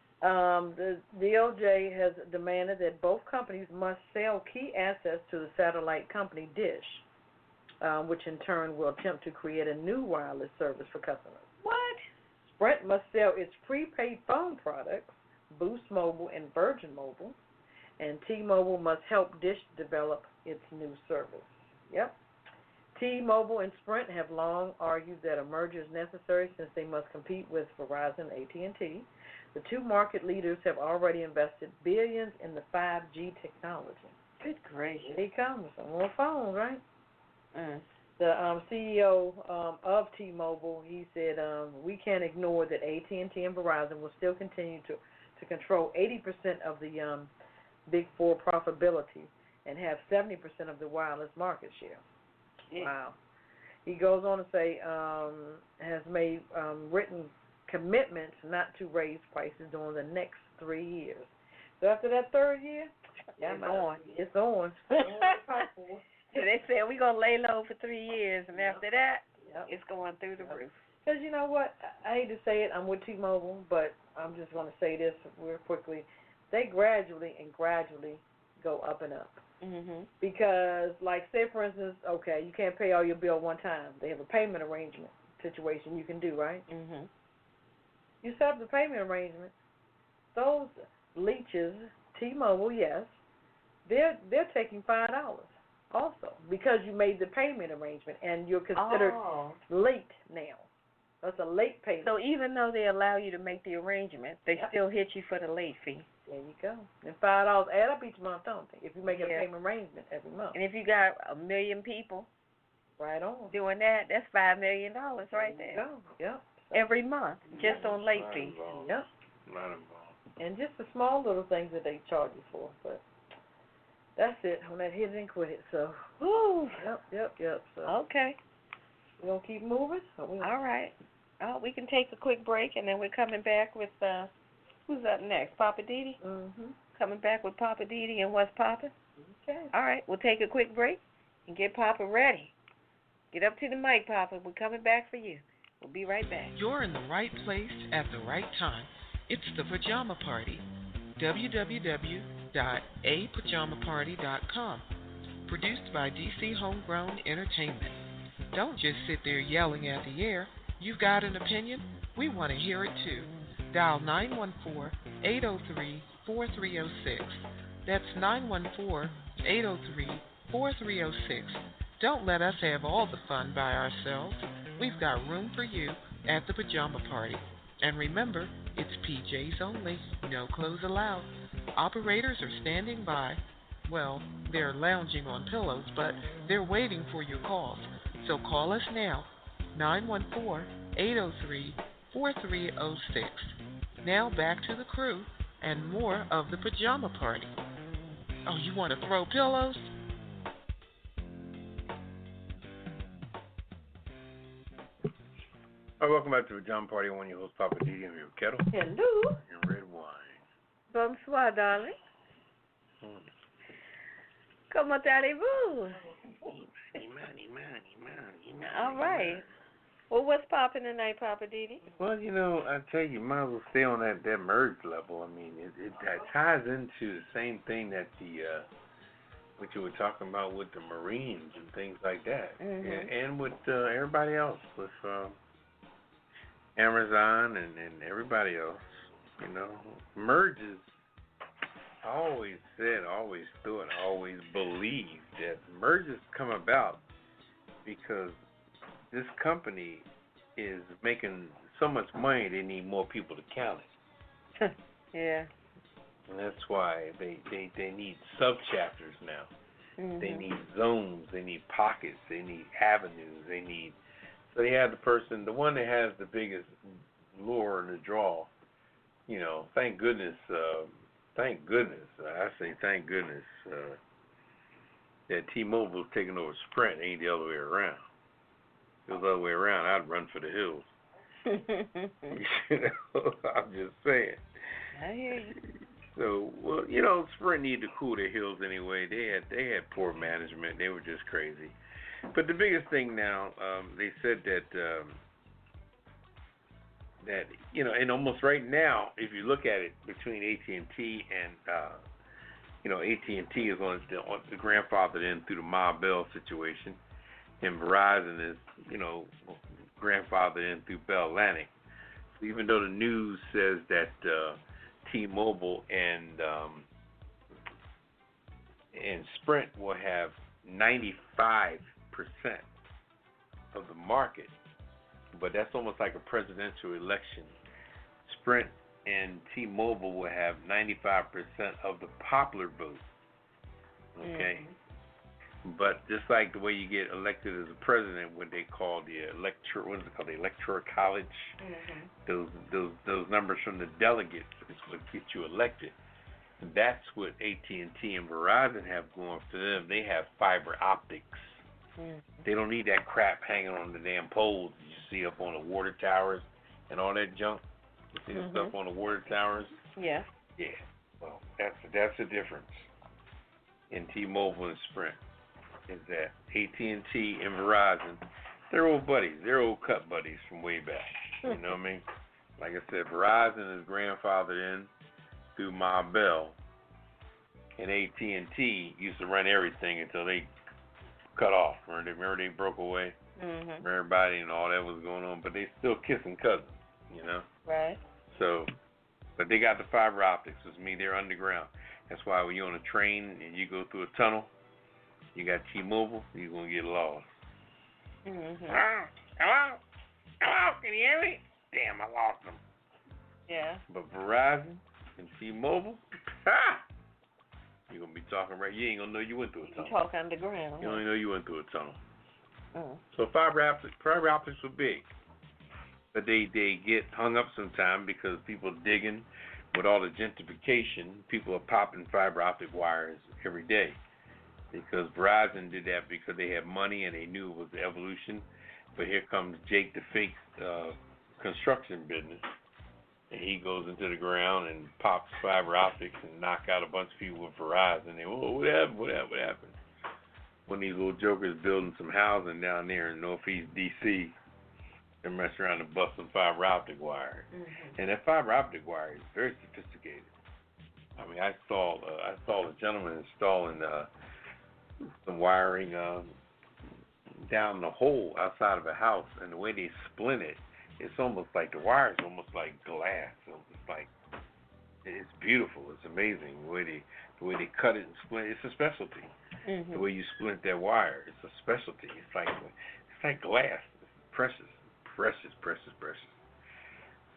The DOJ has demanded that both companies must sell key assets to the satellite company Dish, which in turn will attempt to create a new wireless service for customers. What? Sprint must sell its prepaid phone products, Boost Mobile and Virgin Mobile, and T-Mobile must help Dish develop its new service. Yep. T-Mobile and Sprint have long argued that a merger is necessary since they must compete with Verizon and AT&T. The two market leaders have already invested billions in the 5G technology. Good gracious. Here comes some more phones, right? Mm. The CEO of T-Mobile, he said, we can't ignore that AT&T and Verizon will still continue to control 80% of the Big Four profitability and have 70% of the wireless market share. Yeah. Wow. He goes on to say, has made written commitments not to raise prices during the next 3 years. So after that third year, it's on. It's on. So they said we're going to lay low for 3 years, and after that, it's going through the roof. Because you know what? I hate to say it, I'm with T-Mobile, but I'm just going to say this real quickly. They gradually go up and up. Mm-hmm. Because, like, say, for instance, okay, you can't pay all your bill one time. They have a payment arrangement situation you can do, right? Mm-hmm. You set up the payment arrangement. Those leeches, T-Mobile, yes, they're taking $5 also because you made the payment arrangement and you're considered late now. That's a late payment. So even though they allow you to make the arrangement, they still hit you for the late fee. There you go. And $5 add up each month, don't they? If you make a payment arrangement every month. And if you got 1 million people right on doing that, that's $5 million right there. Go. Yep. Every month, just on late fees. Yep. Not involved. And just the small little things that they charge you for. But that's it on that hit and quit it. So, Yep. So, okay. We gonna keep moving? All right. We can take a quick break, and then we're coming back with who's up next? Poppa DD. Mhm. Coming back with Poppa DD and What's Poppin'? Okay. All right. We'll take a quick break and get Poppa ready. Get up to the mic, Poppa. We're coming back for you. We'll be right back. You're in the right place at the right time. It's the Pajama Party. www.apajamaparty.com. Produced by DC Homegrown Entertainment. Don't just sit there yelling at the air. You've got an opinion? We want to hear it too. Dial 914-803-4306. That's 914-803-4306. Don't let us have all the fun by ourselves. We've got room for you at the Pajama Party. And remember, it's PJs only, no clothes allowed. Operators are standing by. Well, they're lounging on pillows, but they're waiting for your calls. So call us now, 914-803-4306. Now back to the crew and more of the Pajama Party. Oh, you want to throw pillows? All right, welcome back to the Pajama Party. I'm your host, Poppa DD. I'm here with Ketel. Hello. And Redwine. Bonsoir, darling. Comment allez-vous? All right. Well, what's popping tonight, Poppa DD? Well, I tell you, might as well stay on that merge level. I mean, it ties into the same thing that what you were talking about with the Marines and things like that, and with everybody else, with Amazon and everybody else. Merges. I always said, always thought, always believed that mergers come about because this company is making so much money they need more people to count it. Yeah. And that's why they need sub-chapters now. Mm-hmm. They need zones, they need pockets, they need avenues, so they have the one that has the biggest lure in the draw. Thank goodness, I say thank goodness that T-Mobile's taking over Sprint. It ain't the other way around. If it was the other way around, I'd run for the hills. I'm just saying. I hear you. So, Sprint needed to cool their heels anyway. They had poor management. They were just crazy. But the biggest thing now, they said that and almost right now, if you look at it between AT&T and AT&T is on the grandfathered in through the Ma Bell situation, and Verizon is grandfathered in through Bell Atlantic. So even though the news says that T-Mobile and Sprint will have 95% of the market, but that's almost like a presidential election. Sprint and T-Mobile will have 95% of the popular vote. Okay? Mm-hmm. But just like the way you get elected as a president, what they call the electoral college, those numbers from the delegates is what get you elected. That's what AT&T and Verizon have going for them. They have fiber optics. They don't need that crap hanging on the damn poles you see up on the water towers and all that junk. You see the stuff on the water towers? Yeah. Yeah. Well, that's the difference in T-Mobile and Sprint. Is that AT&T and Verizon, they're old buddies. They're old cut buddies from way back. You know what I mean? Like I said, Verizon is grandfathered in through Ma Bell, and AT&T used to run everything until they cut off. Remember they broke away? Everybody and all that was going on, but they still kissing cousins, Right. So, but they got the fiber optics, which means they're underground. That's why when you're on a train and you go through a tunnel, you got T-Mobile, you're going to get lost. Hello? Can you hear me? Damn, I lost them. Yeah. But Verizon and T-Mobile, you're going to be talking right. You ain't going to know you went through a tunnel. You talk underground. You don't even know you went through a tunnel. So fiber optics were big. But they get hung up sometime because people digging with all the gentrification, people are popping fiber optic wires every day. Because Verizon did that because they had money and they knew it was the evolution. But here comes Jake the fake construction business. And he goes into the ground and pops fiber optics and knock out a bunch of people with Verizon. And what happened? When these little jokers building some housing down there in Northeast D.C., they're messing around and busting fiber optic wire. And that fiber optic wire is very sophisticated. I mean, I saw a gentleman installing some wiring down the hole outside of a house, and the way they splint it, it's almost like the wire is almost like glass. It's like it's beautiful. It's amazing the way they cut it and splint. It's a specialty. The way you splint that wire, it's a specialty. It's like glass. It's precious.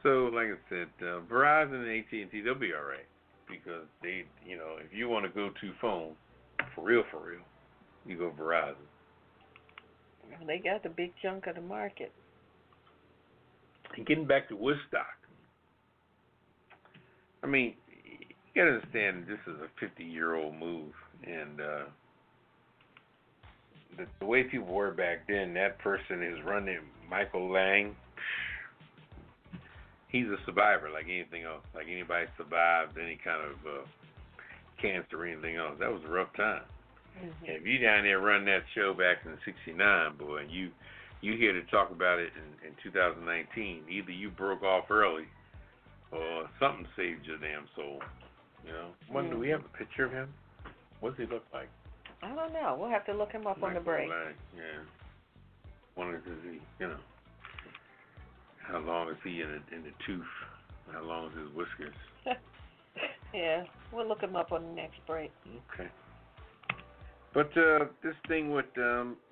So, like I said, Verizon and AT&T, they'll be all right because they, if you want to go to phone, for real, you go Verizon. They got the big chunk of the market. And getting back to Woodstock, I mean, you got to understand this is a 50-year-old move, and the way people were back then, that person is running, Michael Lang, he's a survivor like anything else. Like anybody survived any kind of cancer or anything else. That was a rough time. And if you down there running that show back in '69, boy, and you here to talk about it in 2019, either you broke off early or something saved your damn soul. Do we have a picture of him? What does he look like? I don't know. We'll have to look him up on the break. Yeah. Wonder is he, how long is he in the tooth? How long is his whiskers? Yeah, we'll look him up on the next break. Okay. But this thing with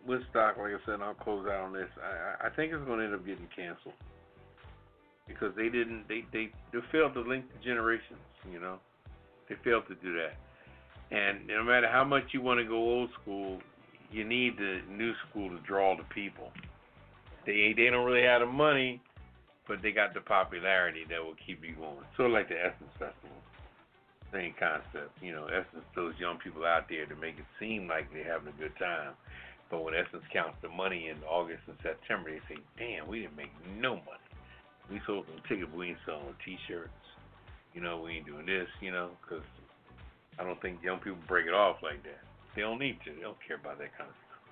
Woodstock, like I said, and I'll close out on this. I think it's going to end up getting canceled because they failed to link the generations. They failed to do that. And no matter how much you want to go old school, you need the new school to draw the people. They don't really have the money, but they got the popularity that will keep you going. Sort of like the Essence Festival. Same concept. Essence throws young people out there to make it seem like they're having a good time. But when Essence counts the money in August and September, they say, damn, we didn't make no money. We sold some tickets, we ain't selling T-shirts. We ain't doing this, because I don't think young people break it off like that. They don't need to. They don't care about that kind of stuff.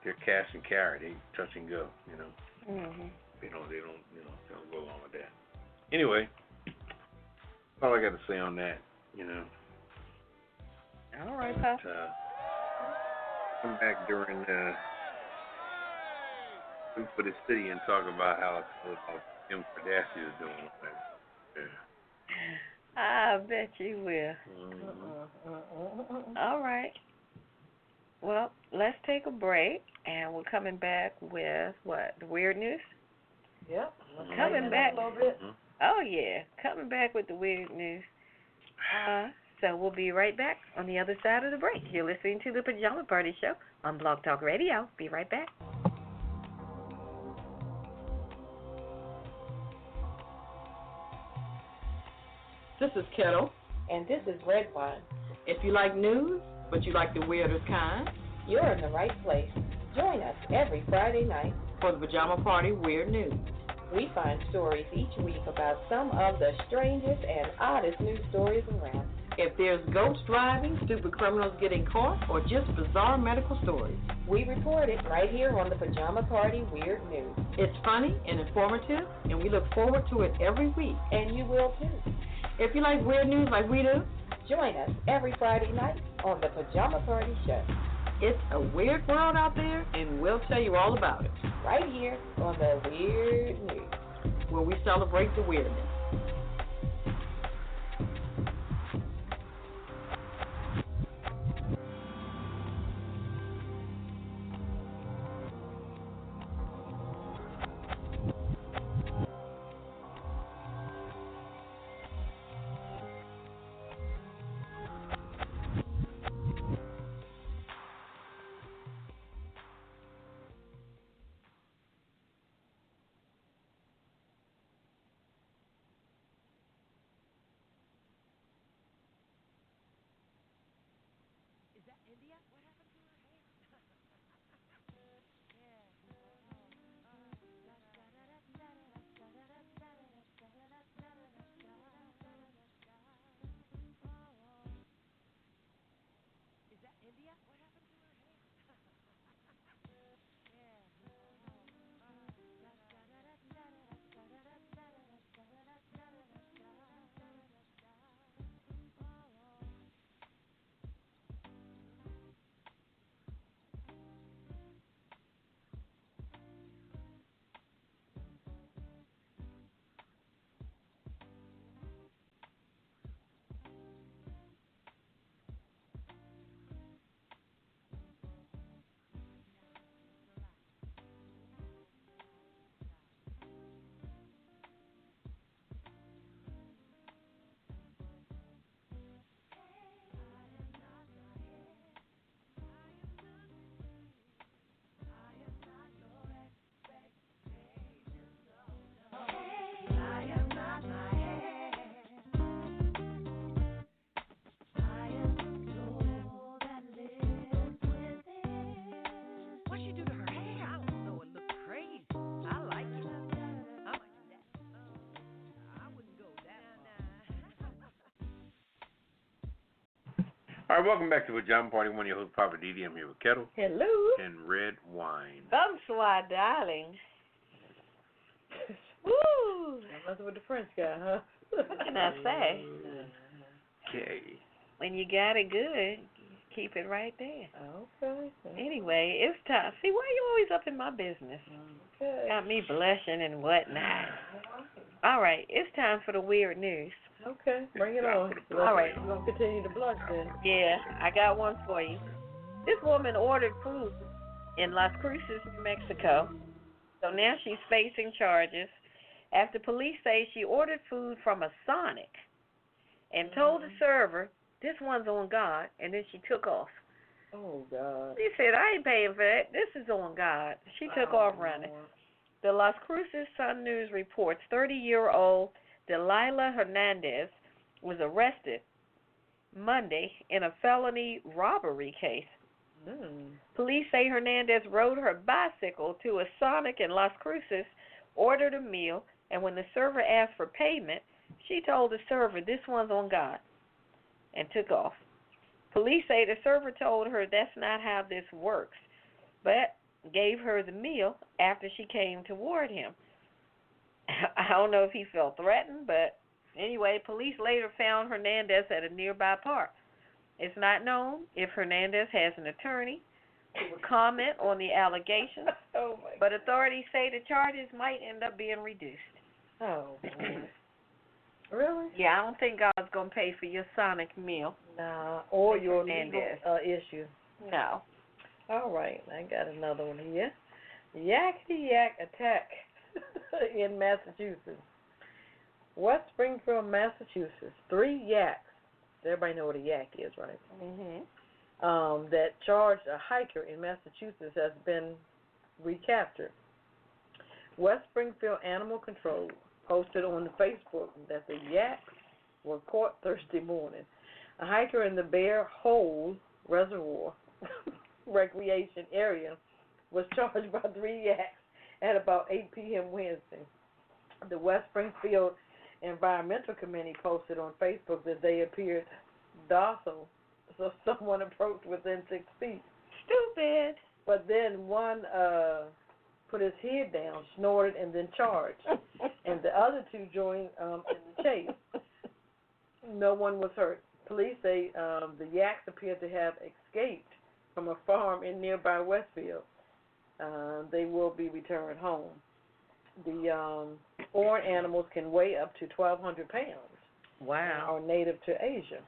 they're cash and carry. They touch and go. You know. Mhm. They don't go along with that. Anyway, that's all I got to say on that. You know. All right, Pop. Come back during Week for the City and talk about how Kim Kardashian is doing. Yeah. I bet you will. Mm-hmm. All right. Well, let's take a break, and we're coming back with what? The weird news? Yep. Coming back. A little bit. Oh yeah, coming back with the weird news. So we'll be right back on the other side of the break. You're listening to the Pajama Party Show on Blog Talk Radio. Be right back. This is Ketel. And this is Redwine. If you like news, but you like the weirdest kind, you're in the right place. Join us every Friday night for the Pajama Party Weird News. We find stories each week about some of the strangest and oddest news stories around. If there's ghosts driving, stupid criminals getting caught, or just bizarre medical stories, we report it right here on the Pajama Party Weird News. It's funny and informative, and we look forward to it every week. And you will too. If you like weird news like we do, join us every Friday night on the Pajama Party Show. It's a weird world out there, and we'll tell you all about it. Right here on the Weird News, where we celebrate the weirdness. All right, welcome back to Pajama Party. One of your hosts, Poppa DD. I'm here with Ketel. Hello. And Redwine. Bonsoir, darling. Woo! Nothing with the French guy, huh? What can I say? Okay. When you got it good, keep it right there. Okay. Anyway, it's time. See, why are you always up in my business? Okay. Got me blushing and whatnot. All right, it's time for the weird news. Okay, bring it on. All right. We're going to continue to blush then. Yeah, I got one for you. This woman ordered food in Las Cruces, New Mexico. So now she's facing charges after police say she ordered food from a Sonic and told the server, this one's on God, and then she took off. Oh, God. She said, I ain't paying for that. This is on God. She took off running. The Las Cruces Sun News reports 30-year-old Delilah Hernandez was arrested Monday in a felony robbery case. Police say Hernandez rode her bicycle to a Sonic in Las Cruces, ordered a meal, and when the server asked for payment, she told the server, this one's on God, and took off. Police say the server told her that's not how this works, but gave her the meal after she came toward him. I don't know if he felt threatened, but anyway, police later found Hernandez at a nearby park. It's not known if Hernandez has an attorney who will comment on the allegations, but authorities say the charges might end up being reduced. Oh, really? Yeah, I don't think God's going to pay for your sonic meal. Nah, or your Hernandez issue. No. All right, I got another one here. Yakety yak attack in Massachusetts. West Springfield, Massachusetts. 3 yaks. Everybody know what a yak is, right? Mm-hmm. That charged a hiker in Massachusetts has been recaptured. West Springfield Animal Control posted on the Facebook that the yaks were caught Thursday morning. A hiker in the Bear Hole Reservoir recreation area was charged by 3 yaks at about 8 p.m. Wednesday. The West Springfield Environmental Committee posted on Facebook that they appeared docile, so someone approached within 6 feet. Stupid. But then one put his head down, snorted, and then charged. And the other 2 joined in the chase. No one was hurt. Police say the yaks appear to have escaped from a farm in nearby Westfield. They will be returned home. The foreign animals can weigh up to 1,200 pounds. Wow. Are native to Asia.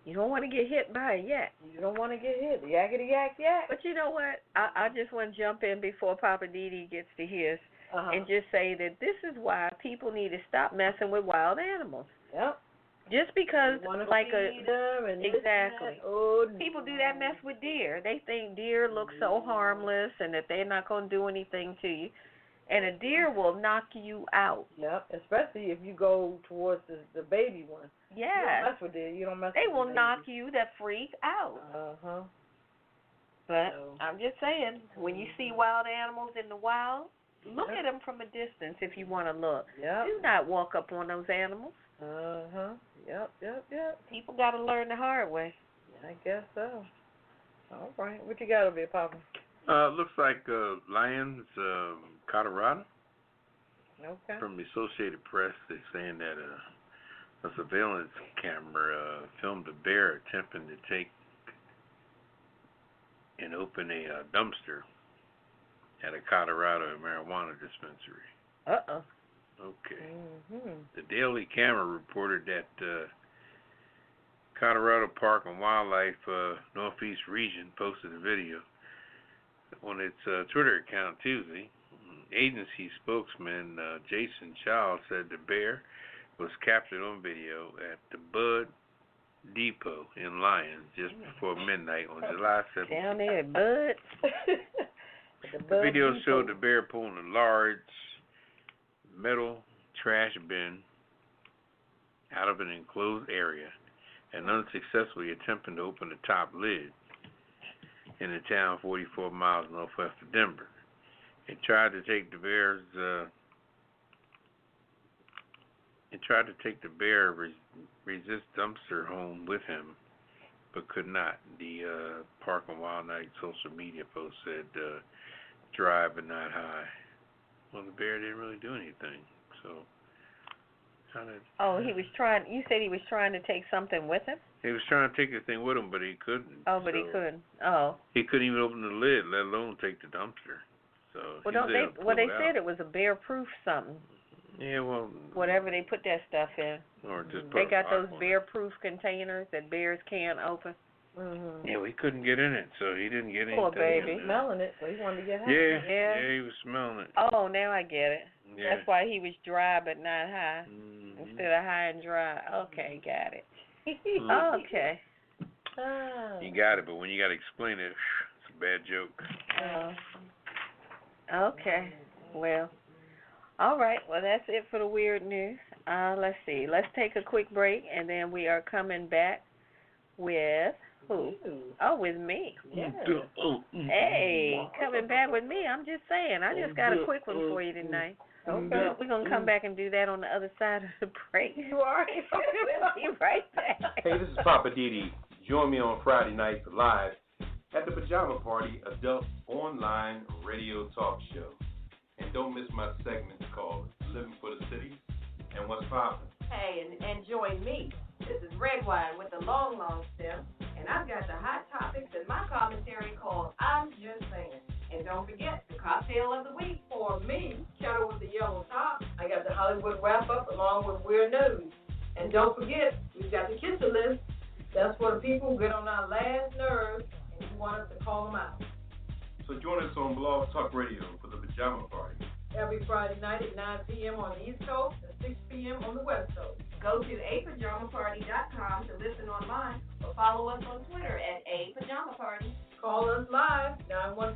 You don't want to get hit by a yak. You don't want to get hit. Yakety yak yak. But you know what? I just want to jump in before Poppa DD gets to his and just say that this is why people need to stop messing with wild animals. Yep. Just because, like exactly. People do that mess with deer. They think deer look so harmless and that they're not going to do anything to you. And a deer will knock you out. Yep, especially if you go towards the baby one. Yeah. You don't mess with deer. You don't mess they with will the knock you the freak out. But I'm just saying, when you see wild animals in the wild, look at them from a distance if you want to look. Yep. Do not walk up on those animals. Yep. People got to learn the hard way. I guess so. All right. What you got over here, Papa? Looks like Lyons, Colorado. Okay. From the Associated Press, they're saying that a surveillance camera filmed a bear attempting to take and open a dumpster at a Colorado marijuana dispensary. Uh-oh. Okay. Mm-hmm. The Daily Camera reported that Colorado Park and Wildlife Northeast Region posted a video on its Twitter account Tuesday. Agency spokesman Jason Child said the bear was captured on video at the Bud Depot in Lyons just before midnight on July 17th. Down there at Bud. The video showed the bear pulling a large metal trash bin out of an enclosed area and unsuccessfully attempting to open the top lid in a town 44 miles northwest of Denver. He tried to take the bear resist dumpster home with him, but could not. The Park and Wildlife social media post said, "Dry but not high." Well, the bear didn't really do anything, so he was trying. You said he was trying to take something with him. He was trying to take the thing with him, but he couldn't. Oh, but he couldn't. Oh. He couldn't even open the lid, let alone take the dumpster. So they said it was a bear-proof something. Yeah, well. Whatever they put that stuff in. Or just they got those bear-proof containers that bears can't open. Mm-hmm. Yeah, we couldn't get in it, so he didn't get anything. Poor baby. Smelling it, so he wanted to get high. Yeah, he was smelling it. Oh, now I get it. Yeah. That's why he was dry but not high. Mm-hmm. Instead of high and dry. Okay, got it. Okay. You got it, but when you got to explain it, it's a bad joke. Okay. Well, all right. Well, that's it for the weird news. Let's see. Let's take a quick break, and then we are coming back with who? Oh, with me. Yeah. Hey, coming back with me. I'm just saying. I just got a quick one for you tonight. Okay. We're going to come back and do that on the other side of the break. You are. We'll be right back. Hey, this is Poppa DD. Join me on Friday night for live at the Pajama Party adult online radio talk show. And don't miss my segment called Living for the City and What's Poppin'. Hey, and join me. This is Redwine with the long stem, and I've got the hot topics in my commentary called I'm Just Saying. And don't forget the cocktail of the week for me, Ketel with the yellow top. I got the Hollywood wrap-up along with Weird News. And don't forget, we've got the Kisser list. That's for the people who get on our last nerves, and you want us to call them out. So join us on Blog Talk Radio for the Pajama Party. Every Friday night at 9 p.m. on the East Coast and 6 p.m. on the West Coast. Go to apajamaparty.com to listen online or follow us on Twitter at apajamaparty. Call us live,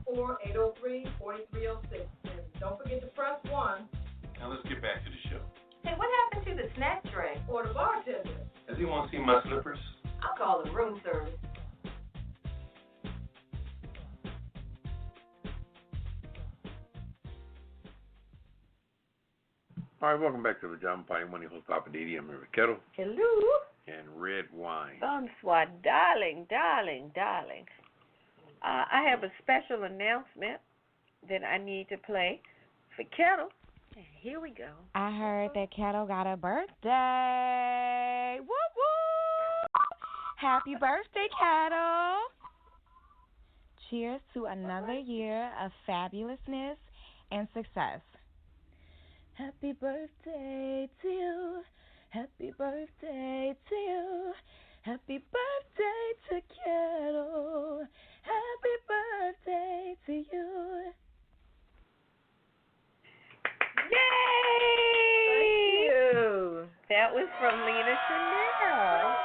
914-803-4306. And don't forget to press 1. Now let's get back to the show. Hey, what happened to the snack tray? Or the bartender? Does he want to see my slippers? I'll call it room service. All right, welcome back to the Pajama Party. Money host Poppa DD. I'm here with Ketel. Hello. And Redwine. Bonsoir, darling. I have a special announcement that I need to play for Ketel. Here we go. I heard that Ketel got a birthday. Woo woo! Happy birthday, Ketel. Cheers to another year of fabulousness and success. Happy birthday to you. Happy birthday to you. Happy birthday to Ketel. Happy birthday to you. Yay! Thank you. That was from Lena Chanel.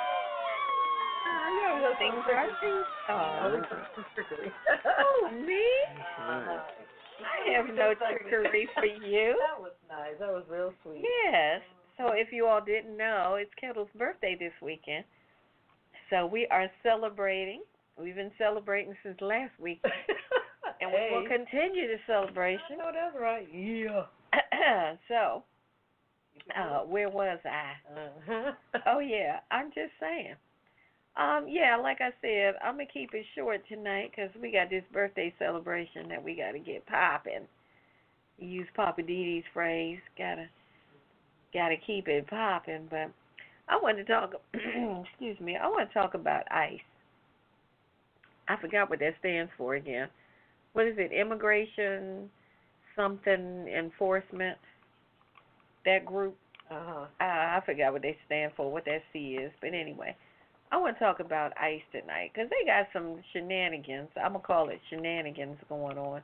Things are trickery. Oh, me? I have no trickery for you. That was nice. That was real sweet. Yes. So if you all didn't know, it's Ketel's birthday this weekend. So we are celebrating. We've been celebrating since last week. And we will continue the celebration. Oh, that's right. Yeah. So, where was I? Oh, yeah. I'm just saying. Yeah, like I said, I'm going to keep it short tonight because we got this birthday celebration that we got to get popping. Use Poppa DD's phrase, gotta keep it popping. But I want to talk, excuse me, I want to talk about ICE. I forgot what that stands for again. What is it? Immigration something enforcement? That group? I forgot what they stand for, what that C is. But anyway, I want to talk about ICE tonight because they got some shenanigans. I'm going to call it shenanigans going on.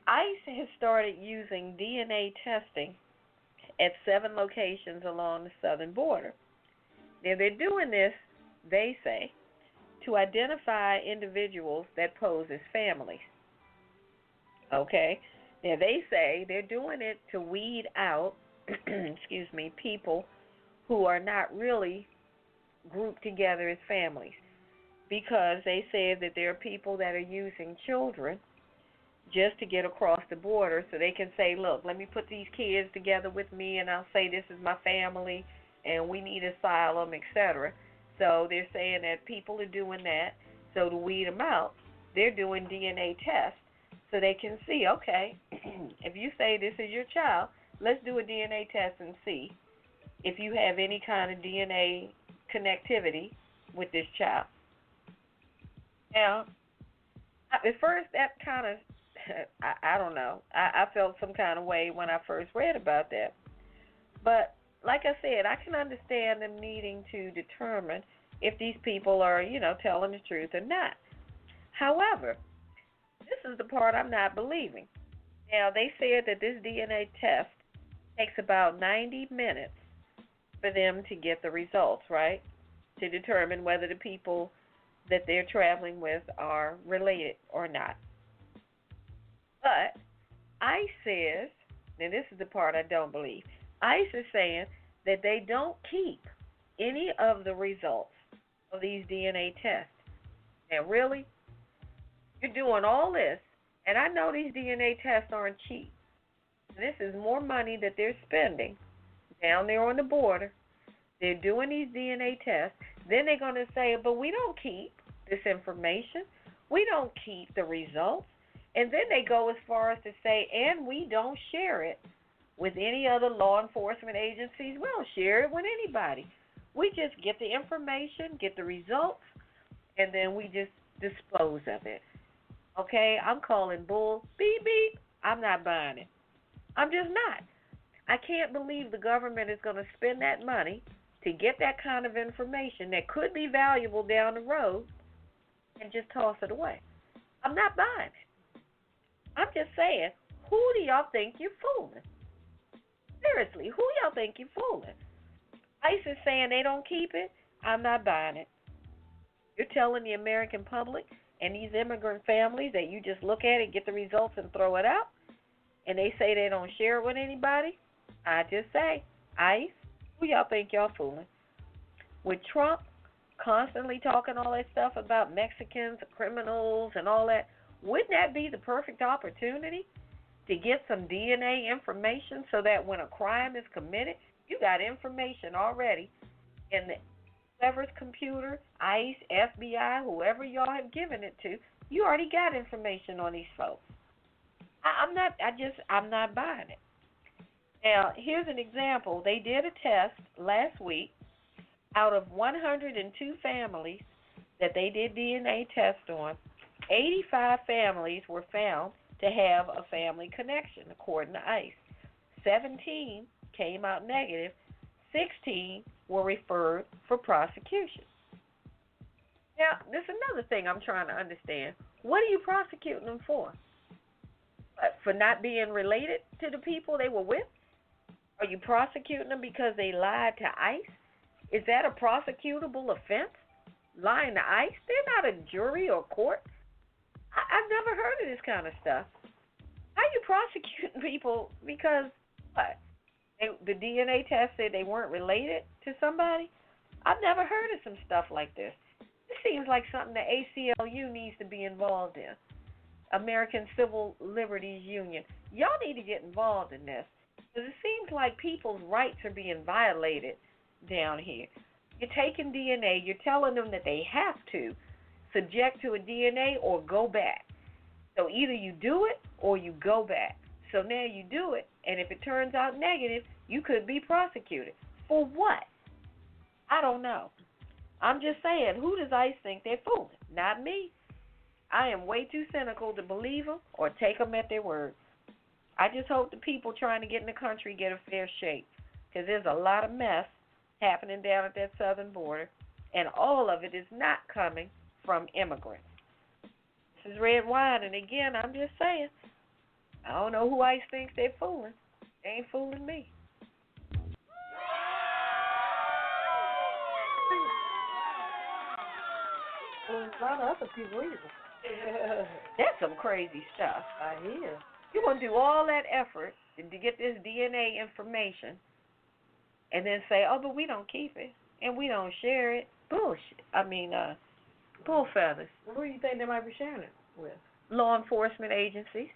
ICE has started using DNA testing at 7 locations along the southern border. Now, they're doing this, they say, to identify individuals that pose as families. Okay? Now, they say they're doing it to weed out, excuse me, people who are not really grouped together as families, because they said that there are people that are using children just to get across the border so they can say, look, let me put these kids together with me and I'll say this is my family and we need asylum, etc. So they're saying that people are doing that. So to weed them out, they're doing DNA tests so they can see, okay, if you say this is your child, let's do a DNA test and see if you have any kind of DNA connectivity with this child. Now, at first that kind of, I don't know, I felt some kind of way when I first read about that. But like I said, I can understand them needing to determine if these people are, telling the truth or not. However, this is the part I'm not believing. Now, they said that this DNA test takes about 90 minutes for them to get the results, right? To determine whether the people that they're traveling with are related or not. But ICE says, and this is the part I don't believe, ICE is saying that they don't keep any of the results of these DNA tests. Now, really? You're doing all this, and I know these DNA tests aren't cheap. This is more money that they're spending down there on the border. They're doing these DNA tests. Then they're going to say, but we don't keep this information. We don't keep the results. And then they go as far as to say, and we don't share it with any other law enforcement agencies. We don't share it with anybody. We just get the information, get the results, and then we just dispose of it. Okay, I'm calling bull. Beep, beep. I'm not buying it. I'm just not. I can't believe the government is going to spend that money to get that kind of information that could be valuable down the road and just toss it away. I'm not buying it. I'm just saying, who do y'all think you're fooling? Seriously, who y'all think you're fooling? ICE is saying they don't keep it. I'm not buying it. You're telling the American public and these immigrant families that you just look at it, get the results, and throw it out, and they say they don't share it with anybody? I just say, ICE, who y'all think y'all fooling? With Trump constantly talking all that stuff about Mexicans, criminals, and all that, wouldn't that be the perfect opportunity to get some DNA information so that when a crime is committed, you got information already in the whoever's computer, ICE, FBI, whoever y'all have given it to, you already got information on these folks. I'm not buying it. Now, here's an example. They did a test last week. Out of 102 families that they did DNA test on, 85 families were found to have a family connection, according to ICE. 17 came out negative. 16 were referred for prosecution. Now, there's another thing I'm trying to understand. What are you prosecuting them for? For not being related to the people they were with? Are you prosecuting them because they lied to ICE? Is that a prosecutable offense? Lying to ICE? They're not a jury or court. I've never heard of this kind of stuff. How are you prosecuting people because what? The DNA test said they weren't related to somebody? I've never heard of some stuff like this. This seems like something the ACLU needs to be involved in. American Civil Liberties Union. Y'all need to get involved in this. Because it seems like people's rights are being violated down here. You're taking DNA, you're telling them that they have to subject to a DNA or go back. So either you do it or you go back. So now you do it, and if it turns out negative, you could be prosecuted. For what? I don't know. I'm just saying, who does ICE think they're fooling? Not me. I am way too cynical to believe them or take them at their word. I just hope the people trying to get in the country get a fair shake, because there's a lot of mess happening down at that southern border, and all of it is not coming from immigrants. This is Redwine, and again, I'm just saying, I don't know who ICE thinks they're fooling. They ain't fooling me. Well, a lot of other people either. That's some crazy stuff. I hear. You want to do all that effort to get this DNA information and then say, oh, but we don't keep it and we don't share it. Bullshit. Bull feathers. Who do you think they might be sharing it with? Law enforcement agencies,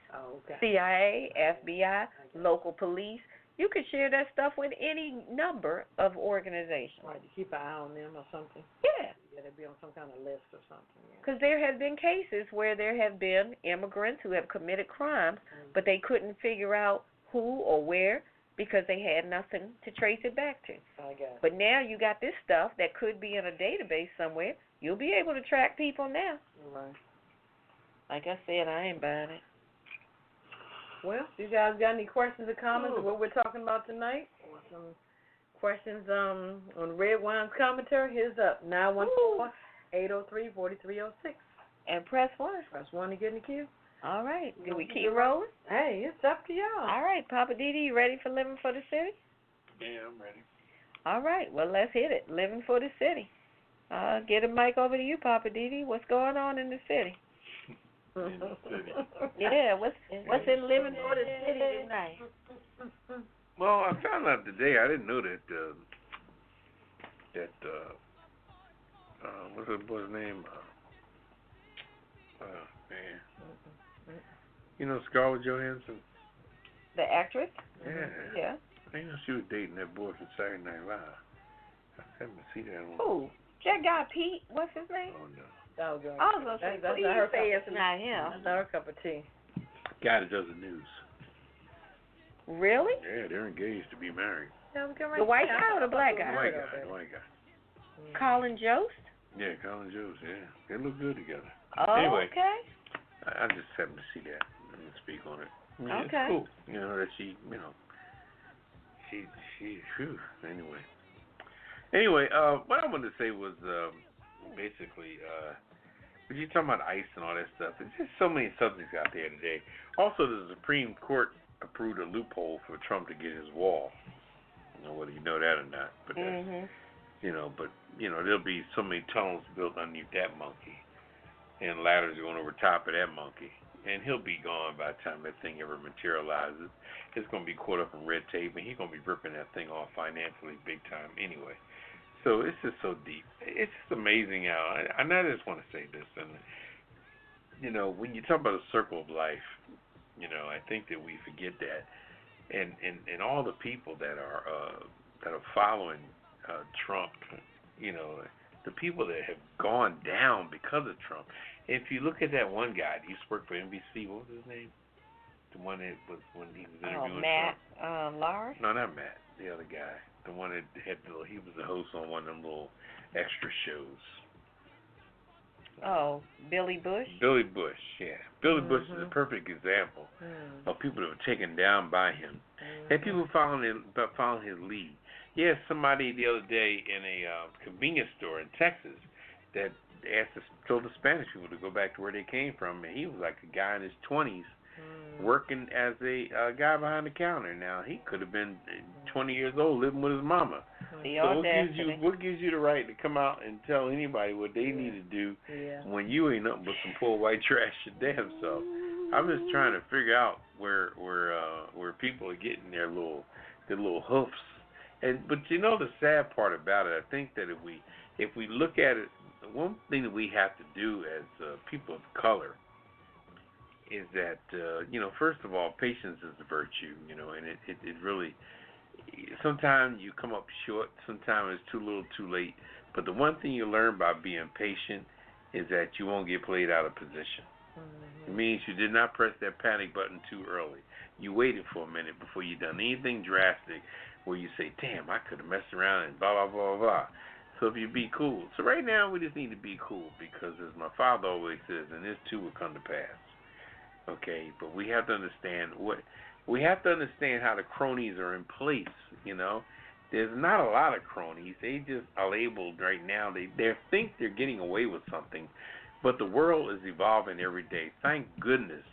CIA, FBI, local police. You could share that stuff with any number of organizations. Right, to keep an eye on them or something. Yeah. Yeah, they'd be on some kind of list or something. Because there have been cases where there have been immigrants who have committed crimes, but they couldn't figure out who or where because they had nothing to trace it back to. I guess. But now you got this stuff that could be in a database somewhere. You'll be able to track people now. Right. Like I said, I ain't buying it. Well, you guys got any questions or comments on what we're talking about tonight? Or some questions on Redwine's commentary? Here's up, 914-803-4306. And press 1. Press 1 to get in the queue. All right. Do we keep rolling? Hey, it's up to y'all. All right, Poppa DD, you ready for Living for the City? Yeah, I'm ready. All right. Well, let's hit it. Living for the City. Get a mic over to you, Poppa DD. What's going on in the city? In the city. Yeah, what's in Living for the City tonight? Well, I found out today. I didn't know that. What's the boy's name? Man. You know Scarlett Johansson? The actress? Yeah. Yeah. I didn't know she was dating that boy from Saturday Night Live. I haven't seen that one. Who? That guy Pete? What's his name? Oh no. doggone. I was going to say, please say it's not him. That's not her cup of tea. Guy that does the news. Really? Yeah, they're engaged to be married. The white guy or the black guy? The white guy. Colin Jost? Yeah, Colin Jost, yeah. They look good together. Oh, anyway, okay. I just happened to see that and speak on it. Yeah, okay. It's cool. You know, that she, whew, anyway. Anyway, what I wanted to say was basically, when you're talking about ICE and all that stuff, there's just so many subjects out there today. Also, the Supreme Court approved a loophole for Trump to get his wall. I don't know whether you know that or not, but that's, there'll be so many tunnels built underneath that monkey, and ladders going over top of that monkey, and he'll be gone by the time that thing ever materializes. It's going to be caught up in red tape, and he's going to be ripping that thing off financially big time anyway. So it's just so deep. It's just amazing how, and I just want to say this, and when you talk about a circle of life, I think that we forget that, and all the people that are following Trump, the people that have gone down because of Trump. If you look at that one guy that used to work for NBC, what was his name? The one that was when he was interviewing Matt Trump. Lars? No, not Matt. The other guy. The one that he was the host on one of them little extra shows. Oh, Billy Bush? Billy Bush, yeah. Billy Bush is a perfect example of people that were taken down by him. And people following his lead. Yeah, somebody the other day in a convenience store in Texas that told the Spanish people to go back to where they came from, and he was like a guy in his 20s working as a guy behind the counter. Now, he could have been 20 years old living with his mama. So what gives you the right to come out and tell anybody what they need to do when you ain't nothing but some poor white trash your damn self? I'm just trying to figure out where people are getting their little hoofs. But the sad part about it, I think that if we look at it, one thing that we have to do as people of color is that first of all, patience is a virtue, and it really, sometimes you come up short, sometimes it's too little, too late. But the one thing you learn by being patient is that you won't get played out of position. It means you did not press that panic button too early. You waited for a minute before you done anything drastic where you say, damn, I could have messed around and blah, blah, blah, blah. So if you be cool. So right now we just need to be cool because as my father always says, and this too will come to pass. Okay, but we have to understand how the cronies are in place, There's not a lot of cronies. They just are labeled right now. They think they're getting away with something, but the world is evolving every day. Thank goodness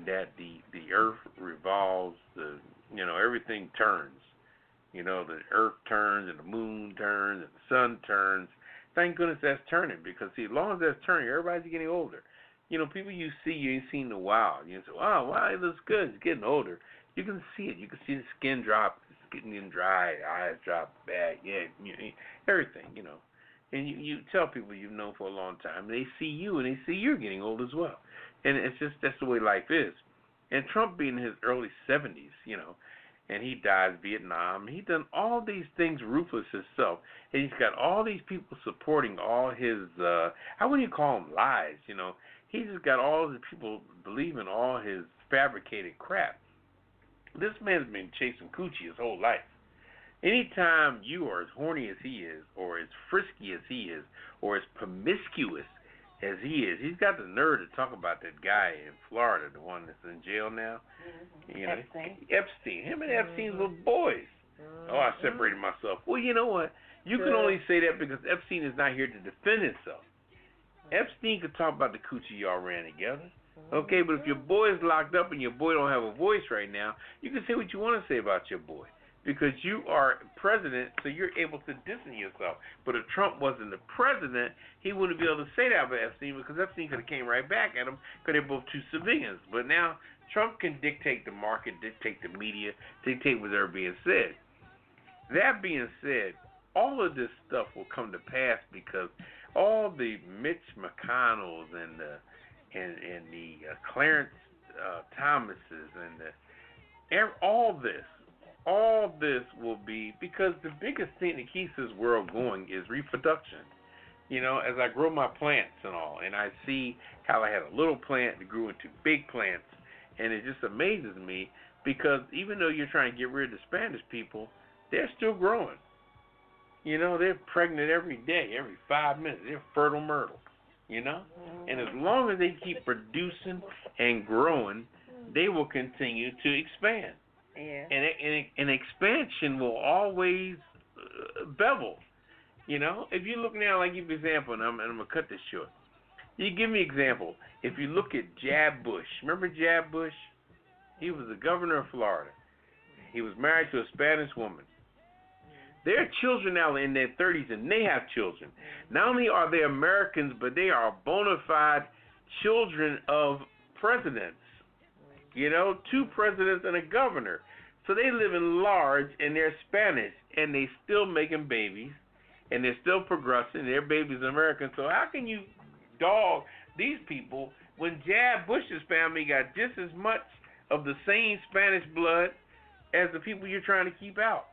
that the earth revolves, everything turns. The earth turns and the moon turns and the sun turns. Thank goodness that's turning because, see, as long as that's turning, everybody's getting older. People you see, you ain't seen in a while. You say, oh, wow, it looks good. It's getting older. You can see it. You can see the skin drop. It's getting dry. Eyes drop back. Yeah, everything, And you tell people you've known for a long time. They see you, and they see you're getting old as well. And it's just that's the way life is. And Trump being in his early 70s, and he dies Vietnam. He done all these things ruthless himself. And he's got all these people supporting all his, I wouldn't even call them lies, He just got all the people believing all his fabricated crap. This man's been chasing coochie his whole life. Anytime you are as horny as he is, or as frisky as he is, or as promiscuous as he is, he's got the nerve to talk about that guy in Florida, the one that's in jail now. Epstein. Him and Epstein were boys. Oh, I separated myself. Well, you know what? You can only say that because Epstein is not here to defend himself. Epstein could talk about the coochie y'all ran together. Okay, but if your boy is locked up and your boy don't have a voice right now, you can say what you want to say about your boy. Because you are president, so you're able to distance yourself. But if Trump wasn't the president, he wouldn't be able to say that about Epstein because Epstein could have came right back at him because they're both two civilians. But now Trump can dictate the market, dictate the media, dictate what's ever being said. That being said, all of this stuff will come to pass because all the Mitch McConnells and the Clarence Thomases and all this will be because the biggest thing that keeps this world going is reproduction. as I grow my plants and all, and I see how I had a little plant that grew into big plants, and it just amazes me because even though you're trying to get rid of the Spanish people, they're still growing. They're pregnant every day, every 5 minutes. They're fertile myrtle, And as long as they keep producing and growing, they will continue to expand. Yeah. And expansion will always bevel. If you look now, like give you an example, and I'm gonna cut this short. You give me an example. If you look at Jeb Bush, remember Jeb Bush? He was the governor of Florida. He was married to a Spanish woman. Their children now in their 30s, and they have children. Not only are they Americans, but they are bona fide children of presidents. 2 presidents and a governor. So they live in large, and they're Spanish, and they still making babies, and they're still progressing. Their babies are American. So how can you dog these people when Jeb Bush's family got just as much of the same Spanish blood as the people you're trying to keep out?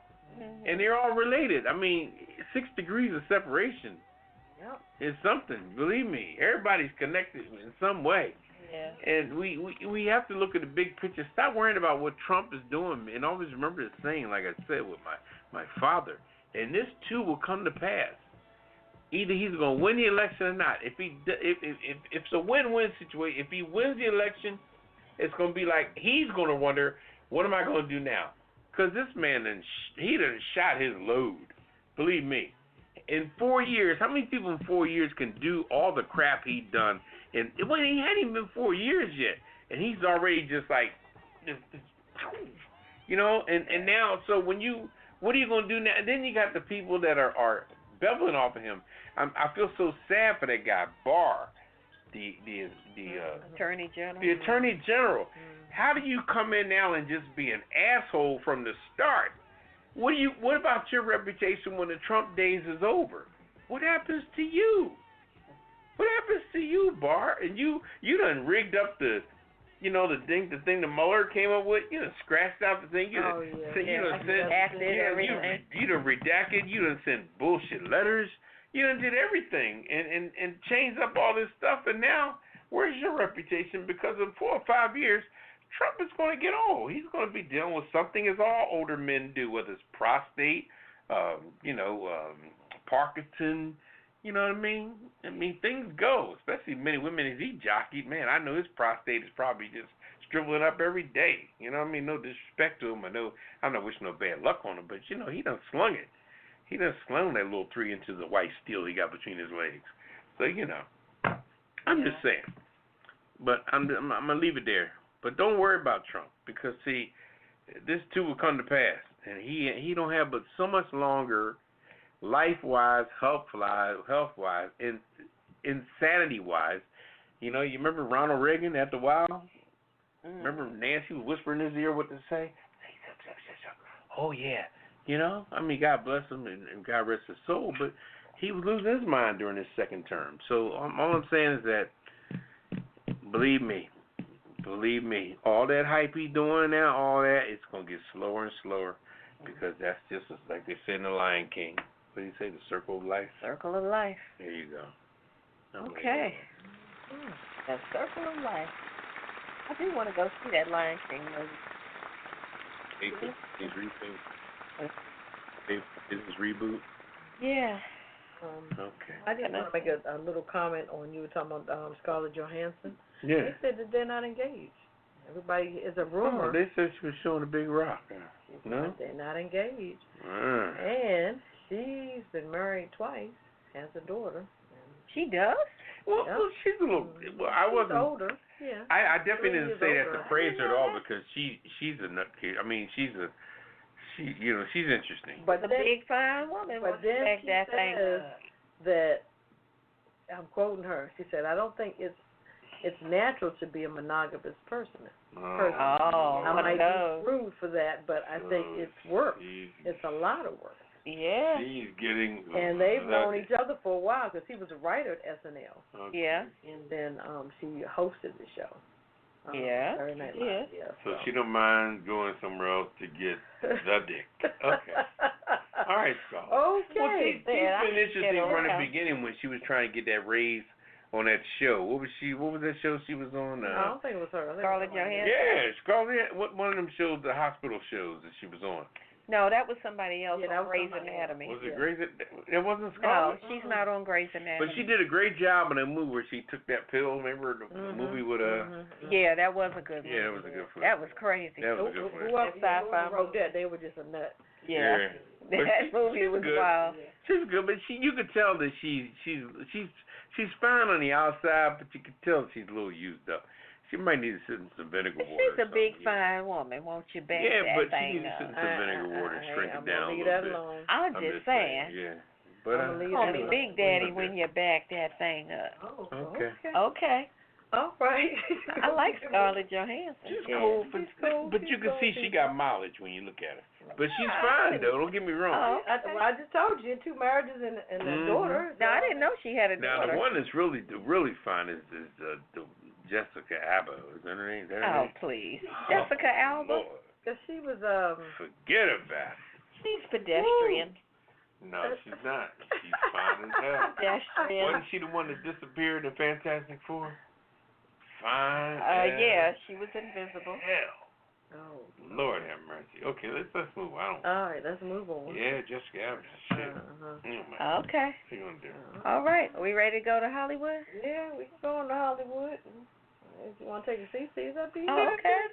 And they're all related. 6 degrees of separation is something. Believe me, everybody's connected in some way. Yeah. And we have to look at the big picture. Stop worrying about what Trump is doing, and always remember the saying, like I said with my father. And this too will come to pass. Either he's going to win the election or not. If it's a win-win situation, if he wins the election, it's going to be like he's going to wonder, what am I going to do now? Because this man he done shot his load. Believe me. In 4 years, how many people in 4 years can do all the crap he done? And he hadn't even been 4 years yet, and he's already just like, And now, so what are you gonna do now? And then you got the people that are beveling off of him. I feel so sad for that guy Barr, the Attorney General. The Attorney General. How do you come in now and just be an asshole from the start? What about your reputation when the Trump days is over? What happens to you? What happens to you, Barr? And you done rigged up the thing the Mueller came up with. You done scratched out the thing. You done redacted. You done sent bullshit letters. You done did everything and changed up all this stuff. And now, where's your reputation? Because in 4 or 5 years, Trump is going to get old. He's going to be dealing with something as all older men do, whether it's prostate, Parkinson. You know what I mean? Things go, especially many women as he jockeyed. Man, I know his prostate is probably just shriveling up every day. You know what I mean? No disrespect to him. I'm not wishing no bad luck on him, but he done slung it. He done slung that little 3 inches of white steel he got between his legs. So I'm just saying. But I'm gonna leave it there. But don't worry about Trump because see, this too will come to pass, and he don't have but so much longer. Life-wise, health-wise, and insanity-wise. You remember Ronald Reagan after a while? Remember Nancy was whispering in his ear what to say? Oh, yeah. God bless him and God rest his soul, but he was losing his mind during his second term. So all I'm saying is that, believe me, all that hype he's doing now, all that, it's going to get slower and slower because that's just like they said in The Lion King. What do you say? The circle of life? Circle of life. There you go. Okay. The circle of life. I do want to go see that Lion King movie. His reboot? Yeah. Okay. I just want to make a little comment on you were talking about Scarlett Johansson. Yeah. They said that they're not engaged. Everybody is a rumor. Oh, they said she was showing a big rock. No? They're not engaged. Mm. And she's been married twice, has a daughter. She does? Well, she's a little. Well, I wasn't. She's older. Yeah. I definitely didn't say that to praise her at all because she's a nutcase. She's interesting. But the big fine woman. But then she says that I'm quoting her. She said, "I don't think it's natural to be a monogamous person." I might be screwed for that, but I think it's work. It's a lot of work. Yeah. She's getting. And they've known each other for a while because he was a writer at SNL. Okay. Yeah. And then she hosted the show. Saturday Night Live. Yeah. So she don't mind going somewhere else to get the dick. Okay. All right, Scarlett. Okay. Well, she's been interesting from the okay. beginning when she was trying to get that raise on that show. What was that show she was on? I don't think it was her. Scarlett Johansson. Yeah, Scarlett. What one of them shows, the hospital shows that she was on? No, that was somebody else Yeah, that on was Grey's somebody Anatomy. Was it Grey's? It wasn't No, Scarlett. she's not on Grey's Anatomy. But she did a great job in that movie where she took that pill. Remember the movie with Yeah, that was a good one. Yeah, that was a good one. That was crazy. That was a good one. Whoever wrote that, they were just a nut. Yeah. But That movie was good. wild. She's good, but you could tell that she's fine on the outside, but you could tell she's a little used up. She might need to sit in some vinegar water. She's a big, fine woman. Won't you back that but thing she needs to up? sit in some vinegar water and shrink it down a leave little that bit. alone. I'm just saying. Yeah. But Call me Big Daddy when you back that thing up. Oh, Okay. Okay. All right. I like Scarlett Johansson. She's cool, but you can see she got mileage when you look at her. But she's fine though. Don't get me wrong. Oh, I just told you, 2 marriages and a daughter. No, I didn't know she had a Now daughter. the one that's really fine is the Jessica Alba. Is that her name? Oh, please. Jessica Alba? Lord. Because she was Forget about it. She's pedestrian. No, she's not. She's fine as hell. Pedestrian. Wasn't she the one that disappeared in Fantastic Four? Fine. Yeah, she was invisible. Hell. Oh. Lord have mercy. Okay, let's move. All right, let's move on. Yeah, Jessica Alba. Shit. Oh, Okay. What you gonna do? All right. Are we ready to go to Hollywood? Yeah, we can go on to Hollywood. If you want to take a seat, it's up to you. Oh, okay.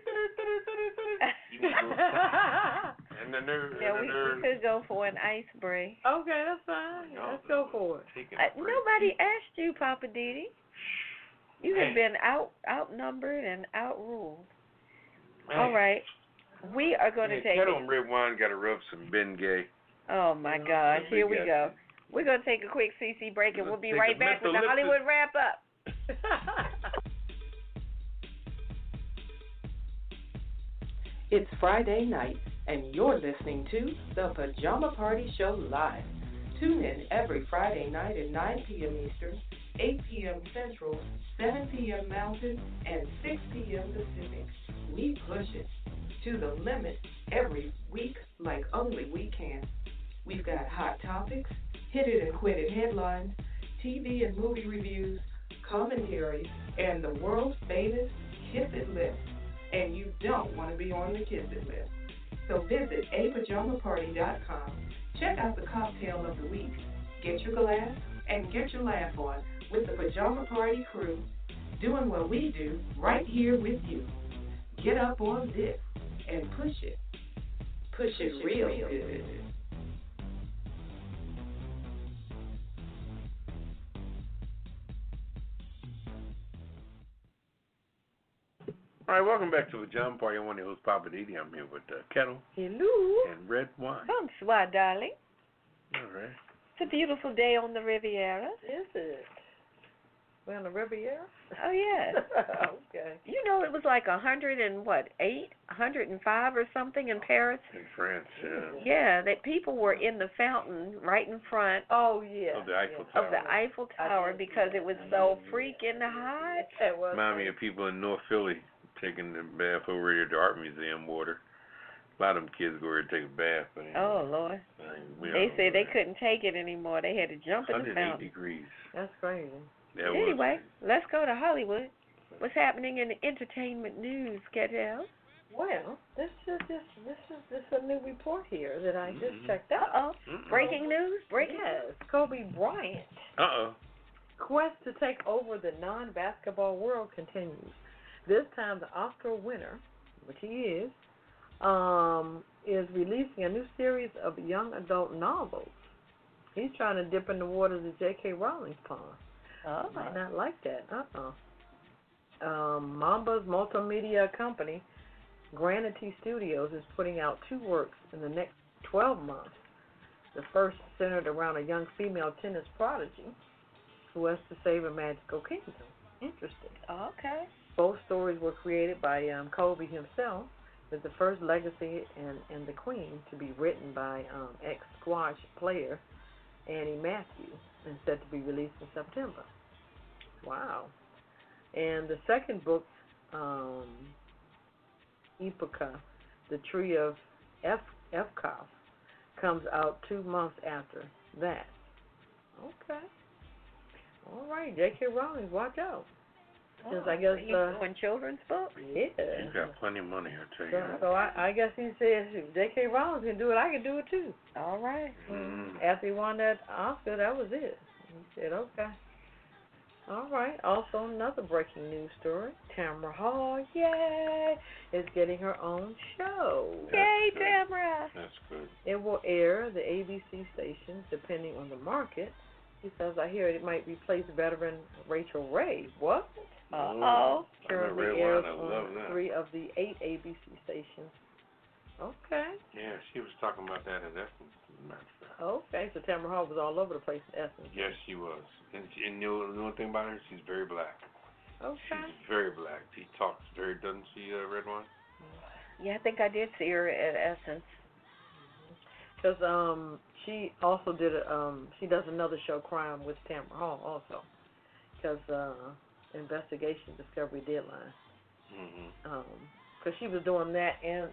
And the nerd. Yeah, we could go for an ice break. Okay, that's fine. Let's go for it. Nobody asked you, Poppa DD. You have been outnumbered and outruled. All right. We are going to take Ketel and Redwine got to rub some Ben Gay. Oh, my gosh. Here we go. We're going to take a quick CC break, and we'll be right back with the Hollywood wrap-up. It's Friday night, and you're listening to the Pajama Party Show Live. Tune in every Friday night at 9 p.m. Eastern, 8 p.m. Central, 7 p.m. Mountain, and 6 p.m. Pacific. We push it to the limit every week like only we can. We've got hot topics, hit it and quit it headlines, TV and movie reviews, commentaries, and the world's famous Kiss It list. And you don't want to be on the Kiss It list. So visit apajamaparty.com. Check out the cocktail of the week. Get your glass and get your laugh on with the Pajama Party Crew, doing what we do right here with you. Get up on this and push it. Push it real good. All right, welcome back to the Pajama Party. I'm one of your hosts, Poppa DD. I'm here with Ketel. Hello. And Redwine. Bonsoir, darling. All right. It's a beautiful day on the Riviera. Is it? We're on the Riviera? Oh, yes. Okay. You know, it was like 105 or something in Paris. In France, yeah. Yeah, that people were in the fountain right in front. Oh, yeah. Of the Eiffel Tower. Of the Eiffel Tower because it was so freaking hot. It was. Remind me of people in North Philly taking the bath over here at the Art Museum water. A lot of them kids go over and take a bath. But oh, Lord. They said they couldn't take it anymore. They had to jump in the 108 fountain. degrees. That's crazy. Anyway, let's go to Hollywood. What's happening in the entertainment news, Ketel? Well, this is a new report here that I just checked out. Breaking news? Yes, Kobe Bryant. Quest to take over the non-basketball world continues. This time, the Oscar winner, which he is releasing a new series of young adult novels. He's trying to dip in the waters of J.K. Rowling's pond. Oh. Might not like that. Mamba's multimedia company, Granity Studios, is putting out 2 works in the next 12 months. The first centered around a young female tennis prodigy who has to save a magical kingdom. Interesting. Okay. Both stories were created by Kobe himself, with the first Legacy and the Queen to be written by ex-squash player Annie Matthews and set to be released in September. Wow. And the second book, Epoca, The Tree of Efkoff, comes out 2 months after that. Okay. All right, J.K. Rowling, watch out. Since I guess he's doing children's books. Yeah. He's got plenty of money, I tell you. So I guess he says if J.K. Rowling can do it, I can do it too. All right. Mm-hmm. After he won that Oscar, that was it. He said, okay. All right. Also, another breaking news story. Tamara Hall, yay, is getting her own show. Yay, Tamara. That's good. It will air the ABC stations depending on the market. He says, I hear it might replace veteran Rachel Ray. What? Uh-oh. Currently airs on 3 of the 8 ABC stations. Okay. Yeah, she was talking about that in Essence, as a matter of fact. Okay, so Tamara Hall was all over the place in Essence. Yes, she was. And you know one thing about her? She's very black. Okay. She's very black. She talks very, doesn't she, Redwine? Yeah, I think I did see her at Essence. Because she also did she does another show, Crime with Tamara Hall, also. Because Investigation Discovery Deadline. Because she was doing that and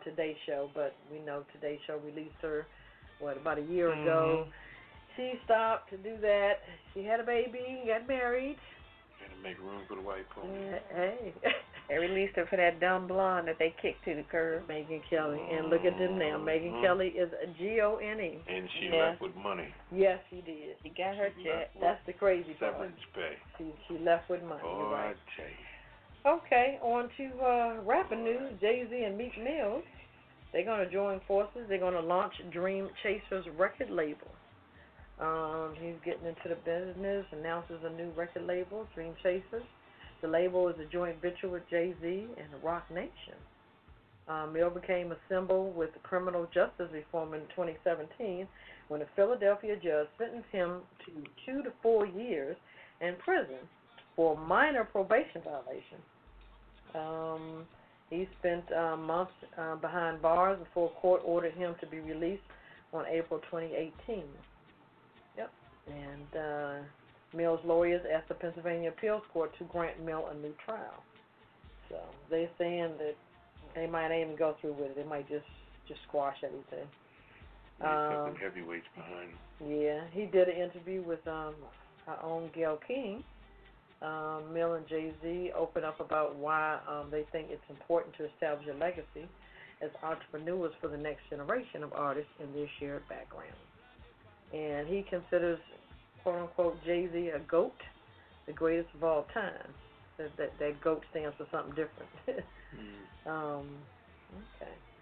Today's Show, but we know Today's Show released her, about a year ago. She stopped to do that. She had a baby, got married. Had to make room for the white pony. Hey. They released her for that dumb blonde that they kicked to the curb. Megyn Kelly. And look at them now. Megyn Kelly is a G-O-N-E. And she left with money. Yes, she did. She got her check. That's the crazy part. Severance pay. She left with money. Oh, You're right. I tell you. Okay, on to rapping news. Jay-Z and Meek Mill. They're going to join forces. They're going to launch Dream Chasers record label. He's getting into the business, announces a new record label, Dream Chasers. The label is a joint venture with Jay-Z and Rock Nation. Mill became a symbol with criminal justice reform in 2017 when a Philadelphia judge sentenced him to 2 to 4 years in prison for minor probation violation. He spent months behind bars before court ordered him to be released on April 2018. Yep. And Mill's lawyers asked the Pennsylvania Appeals Court to grant Mill a new trial. So they're saying that they might not even go through with it. They might just squash everything. Some heavyweights behind. Yeah, he did an interview with our own Gayle King. Mill and Jay-Z open up about why they think it's important to establish a legacy as entrepreneurs for the next generation of artists in their shared background. And he considers, quote-unquote, Jay-Z a GOAT, the greatest of all time. That GOAT stands for something different. Okay.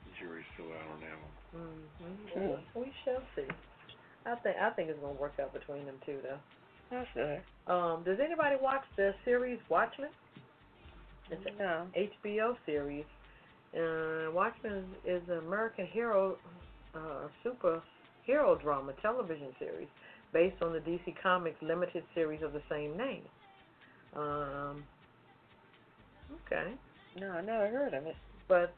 The jury's still out on that one. We shall see. I think it's going to work out between them two, though. That's good. Does anybody watch the series Watchmen? It's No. an HBO series. Watchmen is an American hero, superhero drama television series based on the DC Comics limited series of the same name. Okay. No, I never heard of it. But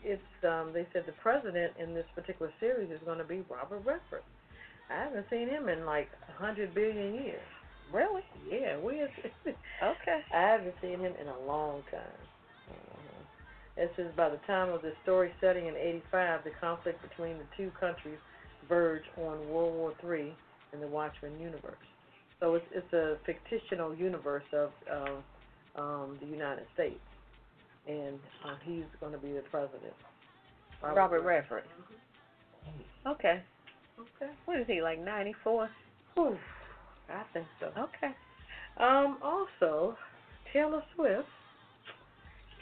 it's they said the president in this particular series is going to be Robert Redford. I haven't seen him in like 100 billion years. Really? Yeah, weird. Okay. I haven't seen him in a long time. It says by the time of the story setting in '85, the conflict between the two countries verged on World War III in the Watchmen universe. So it's a fictional universe of the United States, and he's going to be the president. Robert Redford. Okay. Okay. What is he, like 94? Whew. I think so. Okay. Also, Taylor Swift,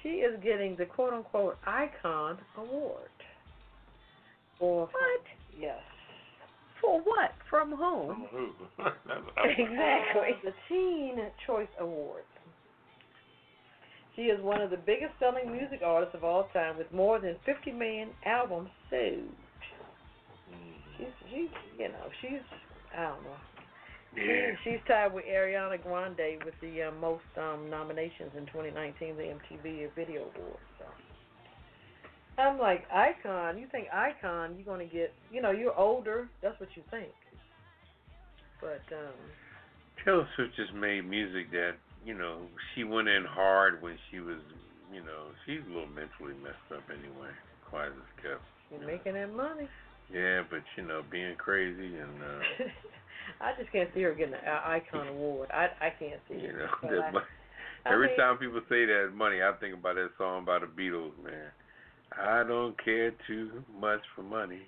she is getting the quote-unquote Icon Award. What? Yes. For what? From whom? From who? Exactly. The Teen Choice Awards. She is one of the biggest selling music artists of all time with more than 50 million albums sold. She's I don't know. Yeah. She's tied with Ariana Grande with the most nominations in 2019, the MTV Video Awards. So I'm like, Icon. You think Icon? You're gonna get, you're older. That's what you think. But Taylor Swift just made music that, she went in hard when she was, she's a little mentally messed up anyway. Quiet as kept. You're making that money. Yeah, but being crazy and. I just can't see her getting an icon award. I can't see it. Every time people say that money, I think about that song by the Beatles, man. I don't care too much for money.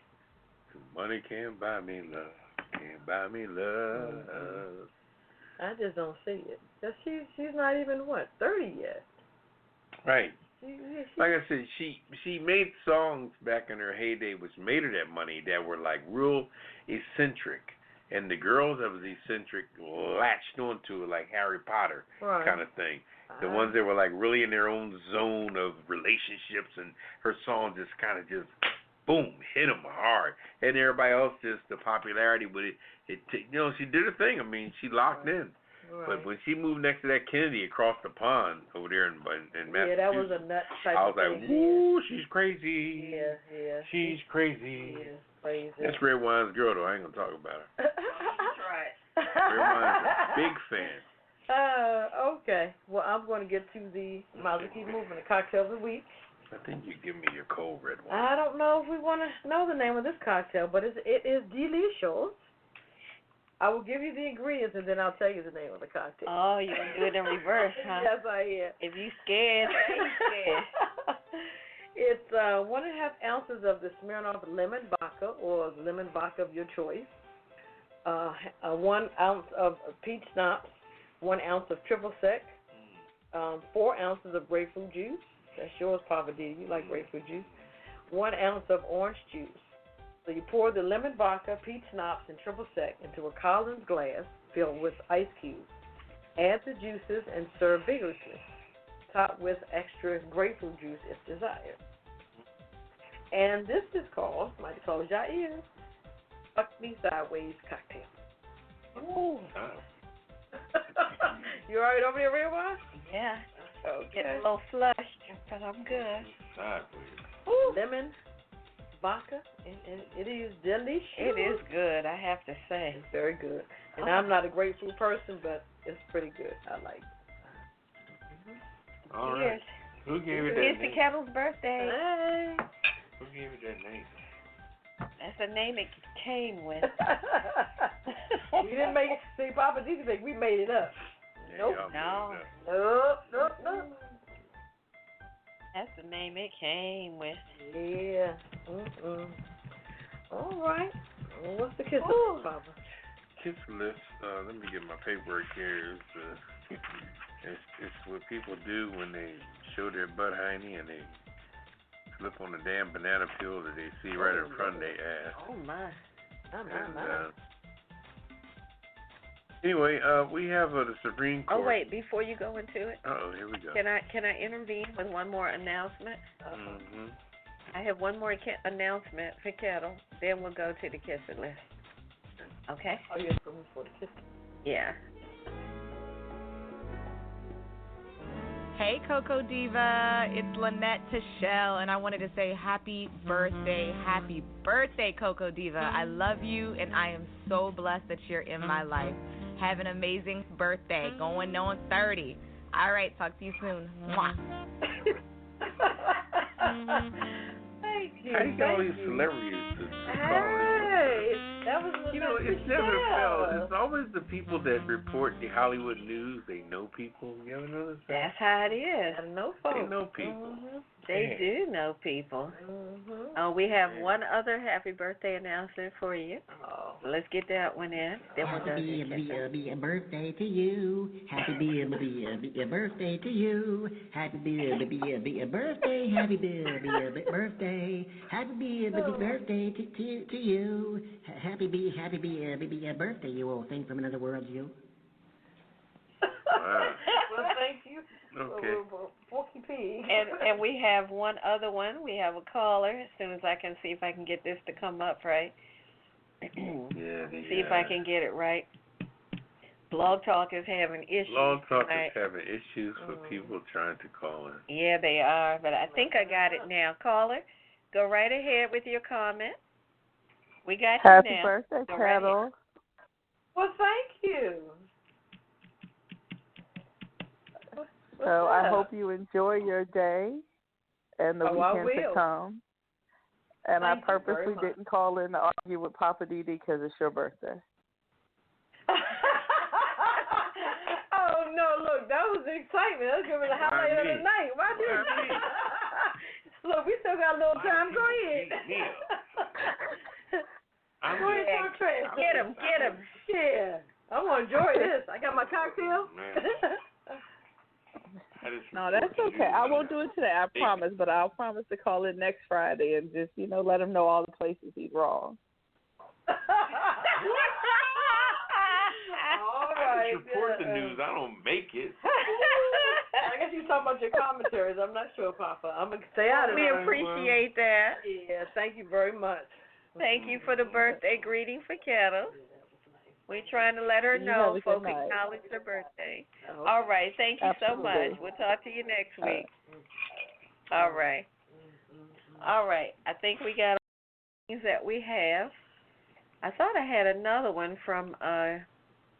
Money can't buy me love. Can't buy me love. I just don't see it. She's not even 30 yet. Right. Like I said, she made songs back in her heyday which made her that money that were like real eccentric. And the girls that was eccentric latched onto it like Harry Potter kind of thing. The ones that were like really in their own zone of relationships, and her song just kind of boom, hit them hard. And everybody else just the popularity with it. She did her thing. I mean, she locked in. Right. But when she moved next to that Kennedy across the pond over there in Massachusetts, that was a nut type I was of like, thing. woo, she's crazy. Yeah. She's crazy. Yeah, crazy. That's Redwine's girl, though. I ain't going to talk about her. That's right. Redwine's a big fan. Okay. Well, I'm going to get to might as well keep moving, the cocktail of the week. I think you give me your cold red wine. I don't know if we want to know the name of this cocktail, but it is delicious. I will give you the ingredients, and then I'll tell you the name of the cocktail. Oh, you can do it in reverse, huh? Yes, I am. If you scared, you scared. It's 1.5 ounces of the Smirnoff lemon vodka, or lemon vodka of your choice. 1 ounce of peach schnapps, 1 ounce of triple sec, 4 ounces of grapefruit juice. That's yours, Poppa DD. You like grapefruit juice. 1 ounce of orange juice. So you pour the lemon vodka, peach schnapps, and triple sec into a Collins glass filled with ice cubes. Add the juices and serve vigorously. Top with extra grapefruit juice if desired. And this is called, might call it Jair, Fuck Me Sideways cocktail. Ooh. You all right over there, Redwine? Yeah. Okay. Getting a little flushed, but I'm good. Sideways. Lemon vodka, and it is delicious. It is good, I have to say. It's very good. And I'm not a grapefruit person, but it's pretty good. I like it. All right. Who gave it that It's name? the Ketel's birthday. Hey. Who gave it that name? That's the name it came with. We didn't make it. See, Poppa DD think we made it up. Yeah, Nope. That's the name it came with. Yeah. All right. Well, what's the kiss list, Papa? Kiss list. Let me get my paperwork here. It's what people do when they show their butt hiney and they slip on the damn banana peel that they see right in front of their ass. Oh my. Anyway, we have the Supreme Court. Oh wait, before you go into it. Here we go. Can I intervene with one more announcement? Mm-hmm. I have one more announcement for Ketel. Then we'll go to the kiss list. Okay? Oh, yes, for the kiss. Yeah. Hey, Coco Diva. It's Lynette Tichelle, and I wanted to say happy birthday, Coco Diva. I love you, and I am so blessed that you're in my life. Have an amazing birthday. Going on 30. All right, talk to you soon. Mwah. Thank you. How do you get all these celebrities to call in? That was it's never felt. It's always the people that report the Hollywood news. They know people. You ever notice that? That's how it is. I know folks. They know people. Mm-hmm. They do know people. Mm-hmm. We have one other happy birthday announcement for you. Oh. Let's get that one in. Then we'll go to Be a birthday to you. Happy be a birthday to you. Happy be a birthday. Happy be a birthday. Happy be a birthday to you. Happy be a birthday, you old thing from another world, you. Wow. Well, thank you. Okay. Porky Pig. and we have one other one. We have a caller. As soon as I can see if I can get this to come up right. See if I can get it right. Blog Talk is having issues. Blog Talk is having issues with people trying to call in. Yeah, they are. But I think I got it now. Caller, go right ahead with your comment. We got you now. Happy birthday, Ketel. Well, thank you. So I hope you enjoy your day and the weekend to come. And I purposely didn't call in to argue with Poppa DD because it's your birthday. Oh, no, look, that was the excitement. That was going to be the highlight of the night. Why did Look, we still got a little time. Go ahead. Go ahead, Get him. Yeah. I'm going to enjoy this. I got my cocktail. No, that's okay. I won't do it today, I promise. But I'll promise to call in next Friday and just, let him know all the places he's wrong. All right. I just report the news. I don't make it. I guess you're talking about your commentaries. I'm not sure, Papa. I'm going to stay out of it. We appreciate that. Yeah, thank you very much. Thank you for the birthday greeting for Ketel. We're trying to let her know folks acknowledge her birthday. Okay. All right. Thank you so much. We'll talk to you next week. All right. All right. I think we got all the things that we have. I thought I had another one from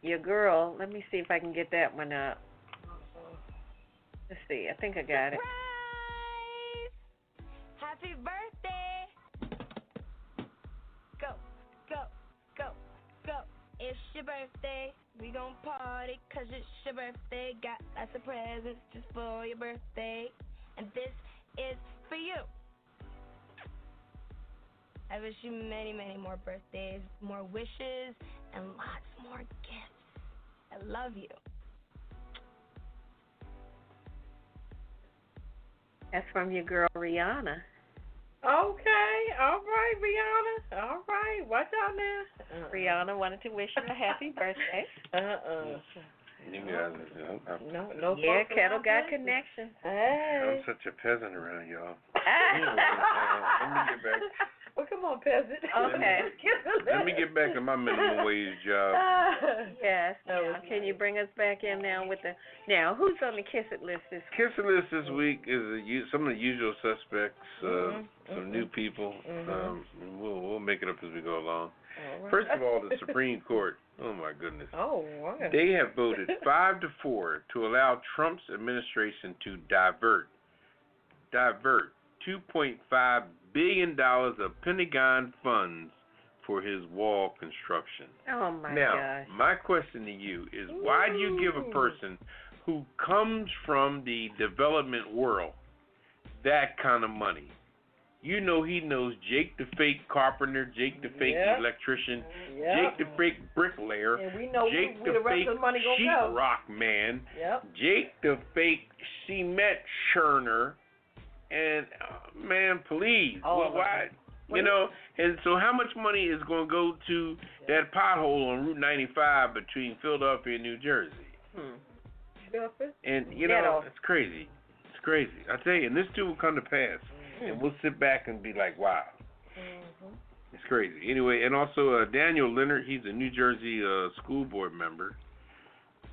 your girl. Let me see if I can get that one up. Let's see. I think I got it. Happy birthday. Go, go, go, go. It's your birthday. We gon' party 'cause it's your birthday. Got lots of presents just for your birthday. And this is for you. I wish you many, many more birthdays, more wishes, and lots more gifts. I love you. That's from your girl, Rihanna. Okay. All right, Rihanna. All right. Watch out now. Rihanna wanted to wish you a happy birthday. You guys, No. Yeah, Ketel got connection. I'm such a peasant around y'all. Anyway, let me get back. Well, come on, peasant. Okay. Let me get back to my minimum wage job. Yes. Now, can you bring us back in now with the... Now, who's on the Kiss It list this week? Kiss It list this week is some of the usual suspects, some new people. We'll make it up as we go along. Right. First of all, the Supreme Court. Oh, my goodness. Oh, wow. They have voted 5-4 to allow Trump's administration to divert $2.5 billion of Pentagon funds for his wall construction. Oh, my gosh. Now, my question to you is, why do you give a person who comes from the development world that kind of money? You know he knows Jake the fake carpenter, Jake the fake electrician, Jake the fake bricklayer, and we know Jake where the the rest fake of the money gonna go. sheetrock man, Jake the fake cement churner, and man, please, why? You know, and so how much money is going to go to that pothole on Route 95 between Philadelphia and New Jersey? And you know, it's crazy. It's crazy. I tell you, and this too will come to pass. And we'll sit back and be like, wow. It's crazy. Anyway, and also Daniel Leonard, he's a New Jersey school board member,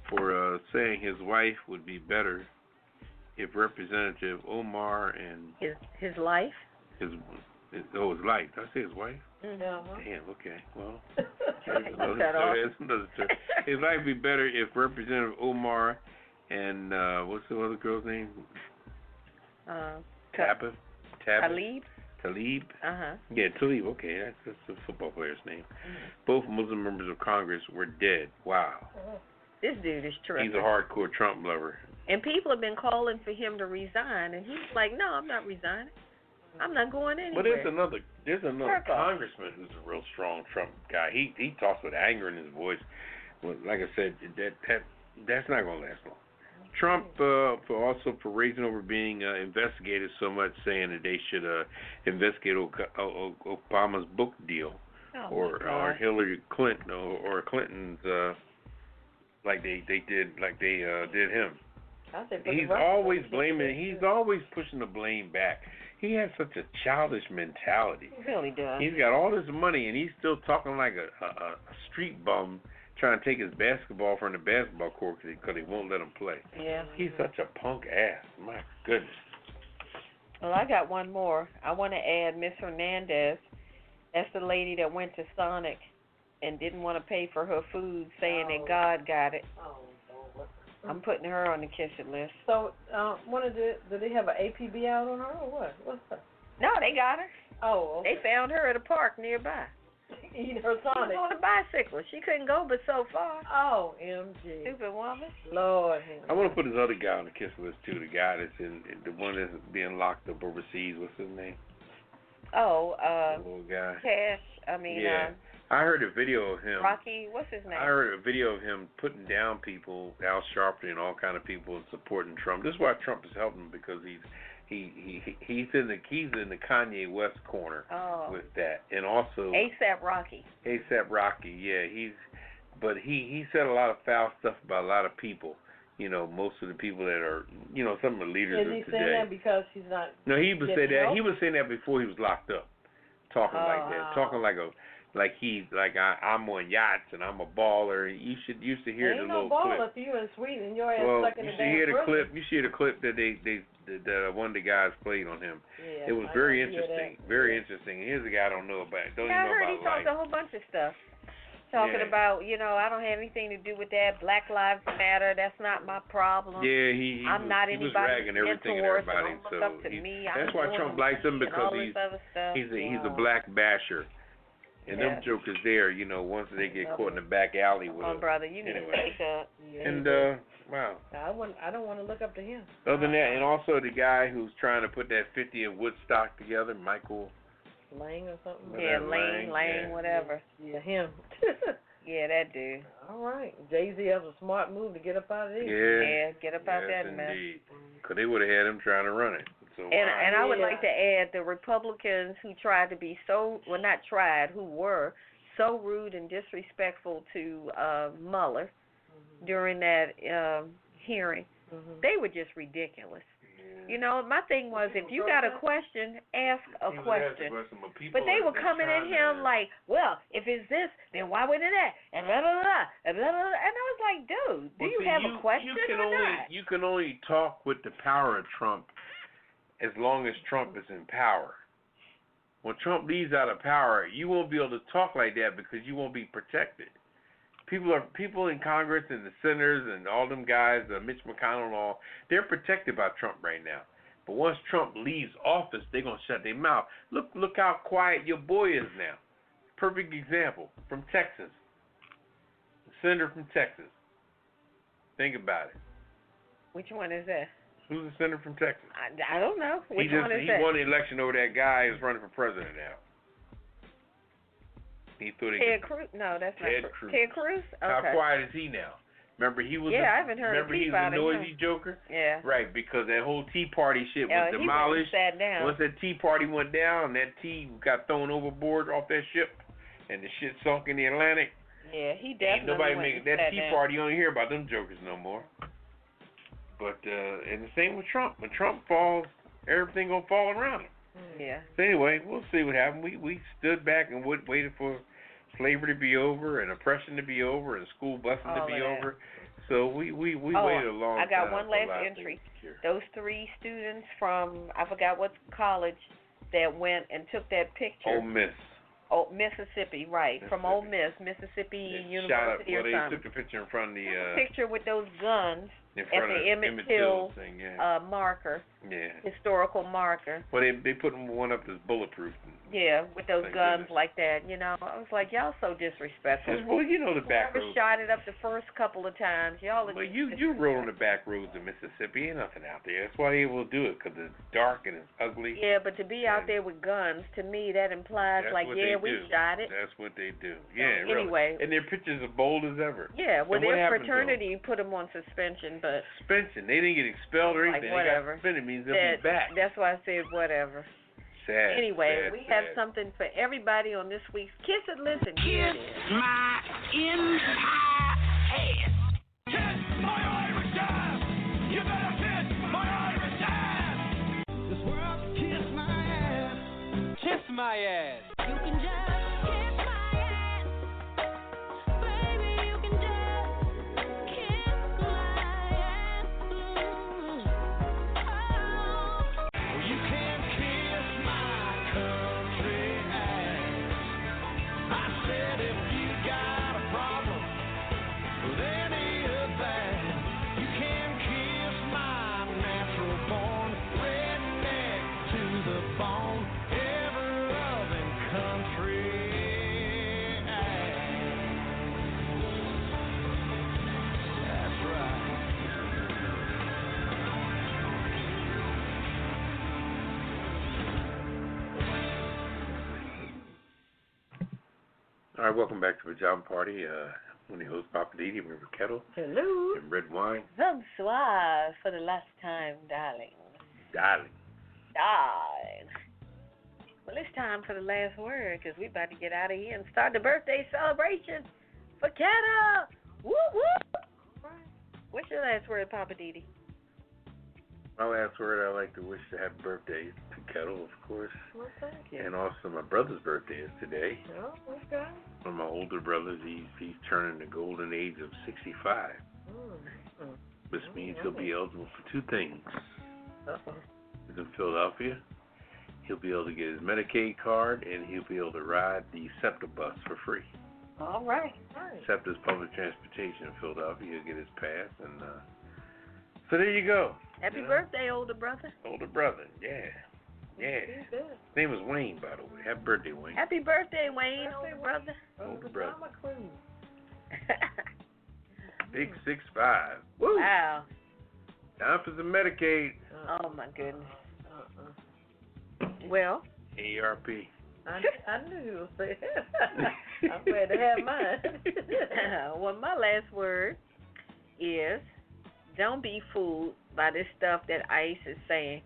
for saying his wife would be better if Representative Omar and... His life? His life. Did I say his wife? No. Damn, okay. Well, that's another term. His life would be better if Representative Omar and, what's the other girl's name? Talib? Yeah, Talib. Okay, that's the football player's name. Both Muslim members of Congress were dead. Wow. This dude is terrific. He's a hardcore Trump lover. And people have been calling for him to resign, and he's like, no, I'm not resigning. I'm not going anywhere. But there's another congressman who's a real strong Trump guy. He talks with anger in his voice. Well, like I said, that's not going to last long. Trump for raising over being investigated so much, saying that they should investigate Obama's book deal, or Hillary Clinton or Clinton's like they did him. He's always blaming. He's always pushing the blame back. He has such a childish mentality. He really does. He's got all this money and he's still talking like a street bum, trying to take his basketball from the basketball court because they won't let him play. Yeah. He's such a punk ass. My goodness. Well, I got one more. I want to add Miss Hernandez. That's the lady that went to Sonic and didn't want to pay for her food, saying that God got it. I'm putting her on the Kiss It list. So, did they have an APB out on her or what? What's that? No, they got her. Oh, okay. They found her at a park nearby. Eating her Sonic. She was on a bicycle. She couldn't go but so far. Oh, MG. Stupid woman. Lord. I want to put this other guy on the kiss list too. The guy that's the one that's being locked up overseas. What's his name? Oh, the little guy. Cash. I mean, yeah. I heard a video of him. Rocky. What's his name? I heard a video of him putting down people, Al Sharpton and all kind of people, and supporting Trump. This is why Trump is helping him, because he's in the Kanye West corner with that, and also ASAP Rocky. ASAP Rocky, yeah, he said a lot of foul stuff about a lot of people. You know, most of the people that are, you know, some of the leaders of today. Is he saying that because he's not? No, he would say that. He was saying that before he was locked up, talking like that, talking like I'm on yachts and I'm a baller. You should used to hear the little clip. Ain't no baller if you in Sweden. Your ass stuck in the damn prison. You should hear the clip that that one of the guys played on him. Yeah, it was very interesting. Very interesting. And here's a guy I don't know about. I heard he talked a whole bunch of stuff. Talking about, you know, I don't have anything to do with that. Black Lives Matter. That's not my problem. Yeah, I'm not he was anybody's ragging everything and mentor, everybody. so don't look up to me. That's why Trump likes him, because he's a black basher. And them jokers there, you know, once they get caught in the back alley with him. Brother, you need to wake up. And wow. I don't want to look up to him. Other than that, and also the guy who's trying to put that 50 of Woodstock together, Michael Lang or something. Yeah, Lang, whatever. Yeah, him. Yeah, that dude. All right. Jay-Z has a smart move to get up out of there. Yeah, get up out that mess. Indeed. Because they would have had him trying to run it. So, and I would like to add the Republicans who tried to be who were so rude and disrespectful to Mueller during that hearing. They were just ridiculous. You know, my thing was, if you got a question, ask a question. But they were coming at him like, well, if it's this, then why wasn't it that? And blah, blah, blah, and blah, blah, blah. And I was like, dude, do you have a question or not? You can only talk with the power of Trump as long as Trump is in power. When Trump leaves out of power, you won't be able to talk like that because you won't be protected. People in Congress and the senators and all them guys, Mitch McConnell and all, they're protected by Trump right now. But once Trump leaves office, they're gonna shut their mouth. Look how quiet your boy is now. Perfect example from Texas. The senator from Texas. Think about it. Which one is that? Who's the senator from Texas? I don't know. Which one is that? He won the election over that guy who's running for president now. Ted Cruz? No, that's not Ted Cruz. Ted Cruz? Okay. How quiet is he now? Remember he was I haven't heard remember he was a noisy joker? Yeah. Right, because that whole Tea Party shit was demolished. He sat down. Once that Tea Party went down, that tea got thrown overboard off that ship, and the shit sunk in the Atlantic. Yeah, he definitely Ain't nobody that Tea Party. You don't hear about them jokers no more. But and the same with Trump. When Trump falls, everything gonna fall around him. Yeah. So anyway, we'll see what happens. We stood back and waited for slavery to be over and oppression to be over and school busing to be over. So we waited a long time. I got one last entry. Those 3 students from I forgot what college that went and took that picture. Ole Miss. Oh, Mississippi, right? From Ole Miss, Mississippi University or something. They took a picture in front of the picture with those guns in at front the of Emmett Till thing, marker. Yeah. Historical marker. Well, they put one up that's bulletproof. Yeah, with those guns like that, you know. I was like, y'all so disrespectful. Well, you know the back roads. Whoever shot it up the first couple of times, y'all. Well, you roll on the back roads of Mississippi, ain't nothing out there. That's why they will do it, because it's dark and it's ugly. Yeah, but to be out there with guns, to me, that implies we shot it. That's what they do. Yeah, really. Anyway. And their pictures are bold as ever. Yeah, well, their fraternity put them on suspension, but. Suspension. They didn't get expelled or anything. Whatever. They got suspended means they'll be back. That's why I said whatever. Sad, anyway, we have something for everybody on this week's Kiss It Listen. Here it is. My entire ass. Kiss my Irish ass. You better kiss my Irish ass. This world can kiss my ass. Kiss my ass. You can just kiss my ass. Baby, you can just kiss my ass. Oh, you can't kiss my country ass. I said if you got a problem, then All right, welcome back to Pajama Party. I'm your host, Poppa DD, with Ketel. Hello. And Redwine. Bonsoir for the last time, darling. Darling. Well, it's time for the last word because we're about to get out of here and start the birthday celebration for Ketel. Woo woo! What's your last word, Poppa DD? My last word, I'd like to wish to happy birthday to Ketel, of course. Well, thank you. And also my brother's birthday is today. Oh, okay. One of my older brothers, he's turning the golden age of 65. Which means he'll be eligible for two things. He's in Philadelphia. He'll be able to get his Medicaid card, and he'll be able to ride the SEPTA bus for free. All right. SEPTA's public transportation in Philadelphia. He'll get his pass, and so there you go. Happy birthday, older brother. Older brother, yeah. His name was Wayne, by the way. Happy birthday, Wayne. Happy birthday, Wayne, older brother. Older brother. Big 6'5". Woo. Wow. Time for some Medicaid. Oh, my goodness. Well. AARP. I knew you would say that. I'm glad to have mine. Well, my last word is don't be fooled by this stuff that ICE is saying.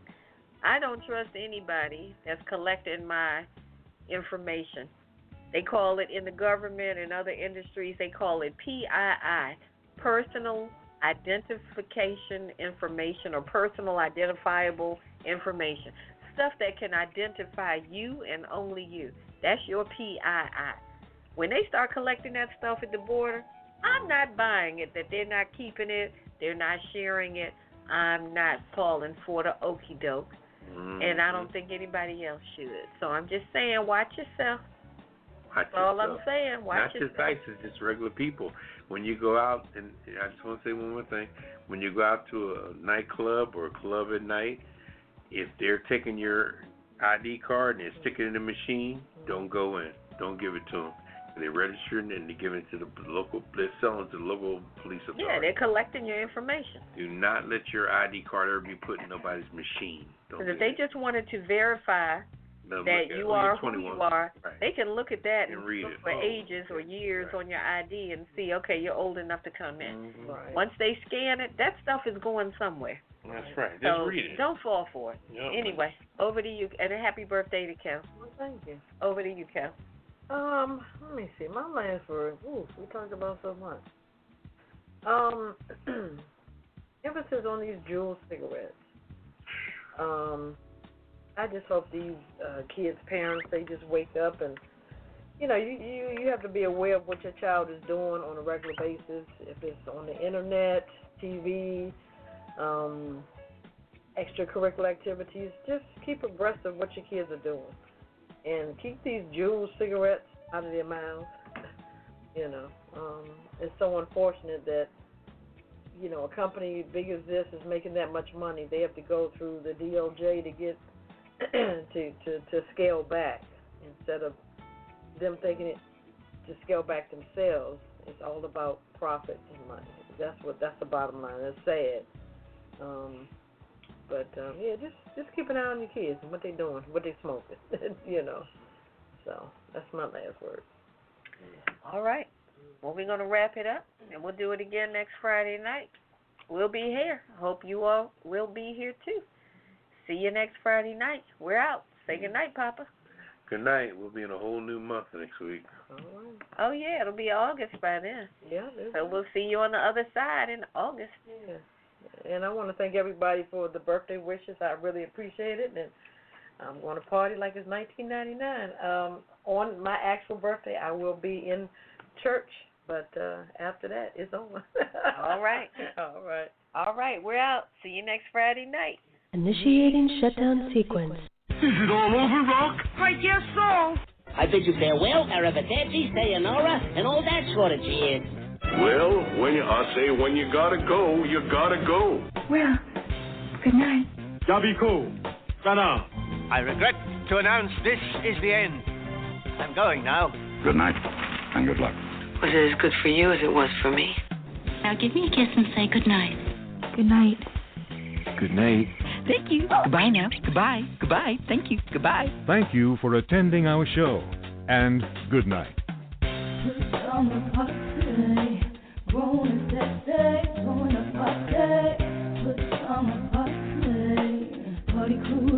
I don't trust anybody that's collecting my information. They call it in the government and other industries, they call it PII, personal identification information or personal identifiable information. Stuff that can identify you and only you. That's your PII. When they start collecting that stuff at the border, I'm not buying it, that they're not keeping it, they're not sharing it. I'm not falling for the okie doke. And I don't think anybody else should. So I'm just saying, watch yourself. That's all I'm saying. Watch yourself. Not just ICE, it's just regular people. When you go out, and I just want to say one more thing. When you go out to a nightclub or a club at night, if they're taking your ID card and they're sticking it in the machine, don't go in. Don't give it to them. They're registering and they're giving it to the local, they're selling it to the local police authority. Yeah, they're collecting your information. Do not let your ID card ever be put in nobody's machine. Because if they just wanted to verify that you are who you are, they can look at that and read look it for ages or years on your ID and see, okay, you're old enough to come in. Once they scan it, that stuff is going somewhere. That's right. Just So read it. don't fall for it. Yep. Anyway, over to you. And a happy birthday to Kel. Well, thank you. Over to you, Kel. Let me see. My last word. Ooh, we talked about so much. Emphasis on these Juul cigarettes. I just hope these kids' parents, they just wake up and, you have to be aware of what your child is doing on a regular basis. If it's on the internet, TV, extracurricular activities, just keep abreast of what your kids are doing. And keep these Juul cigarettes out of their mouths. It's so unfortunate that, a company big as this is making that much money. They have to go through the DOJ to get to scale back instead of them thinking it to scale back themselves. It's all about profit and money. That's the bottom line. It's sad. Just keep an eye on your kids and what they're doing, what they're smoking, So that's my last word. All right. Well, we're going to wrap it up, and we'll do it again next Friday night. We'll be here. Hope you all will be here, too. See you next Friday night. We're out. Say good night, Papa. Good night. We'll be in a whole new month next week. All right. Oh, yeah. It'll be August by then. Yeah. So we'll see you on the other side in August. Yeah. And I want to thank everybody for the birthday wishes. I really appreciate it. And I'm going to party like it's 1999. On my actual birthday, I will be in church. But after that, it's over. All right. All right. All right. We're out. See you next Friday night. Initiating shutdown sequence. Is it all over, Rock? I guess so. I bid you farewell, arrivederci, sayonara, and all that sort of cheers. Well, I say when you gotta go, you gotta go. Well, good night. Yabiko, Rana. I regret to announce this is the end. I'm going now. Good night, and good luck. Was it as good for you as it was for me? Now give me a kiss and say good night. Good night. Good night. Thank you. Goodbye now. Goodbye. Goodbye. Thank you. Goodbye. Thank you for attending our show, and good night. Pajama party, grown and sexy, throwing a party. Pajama party crew.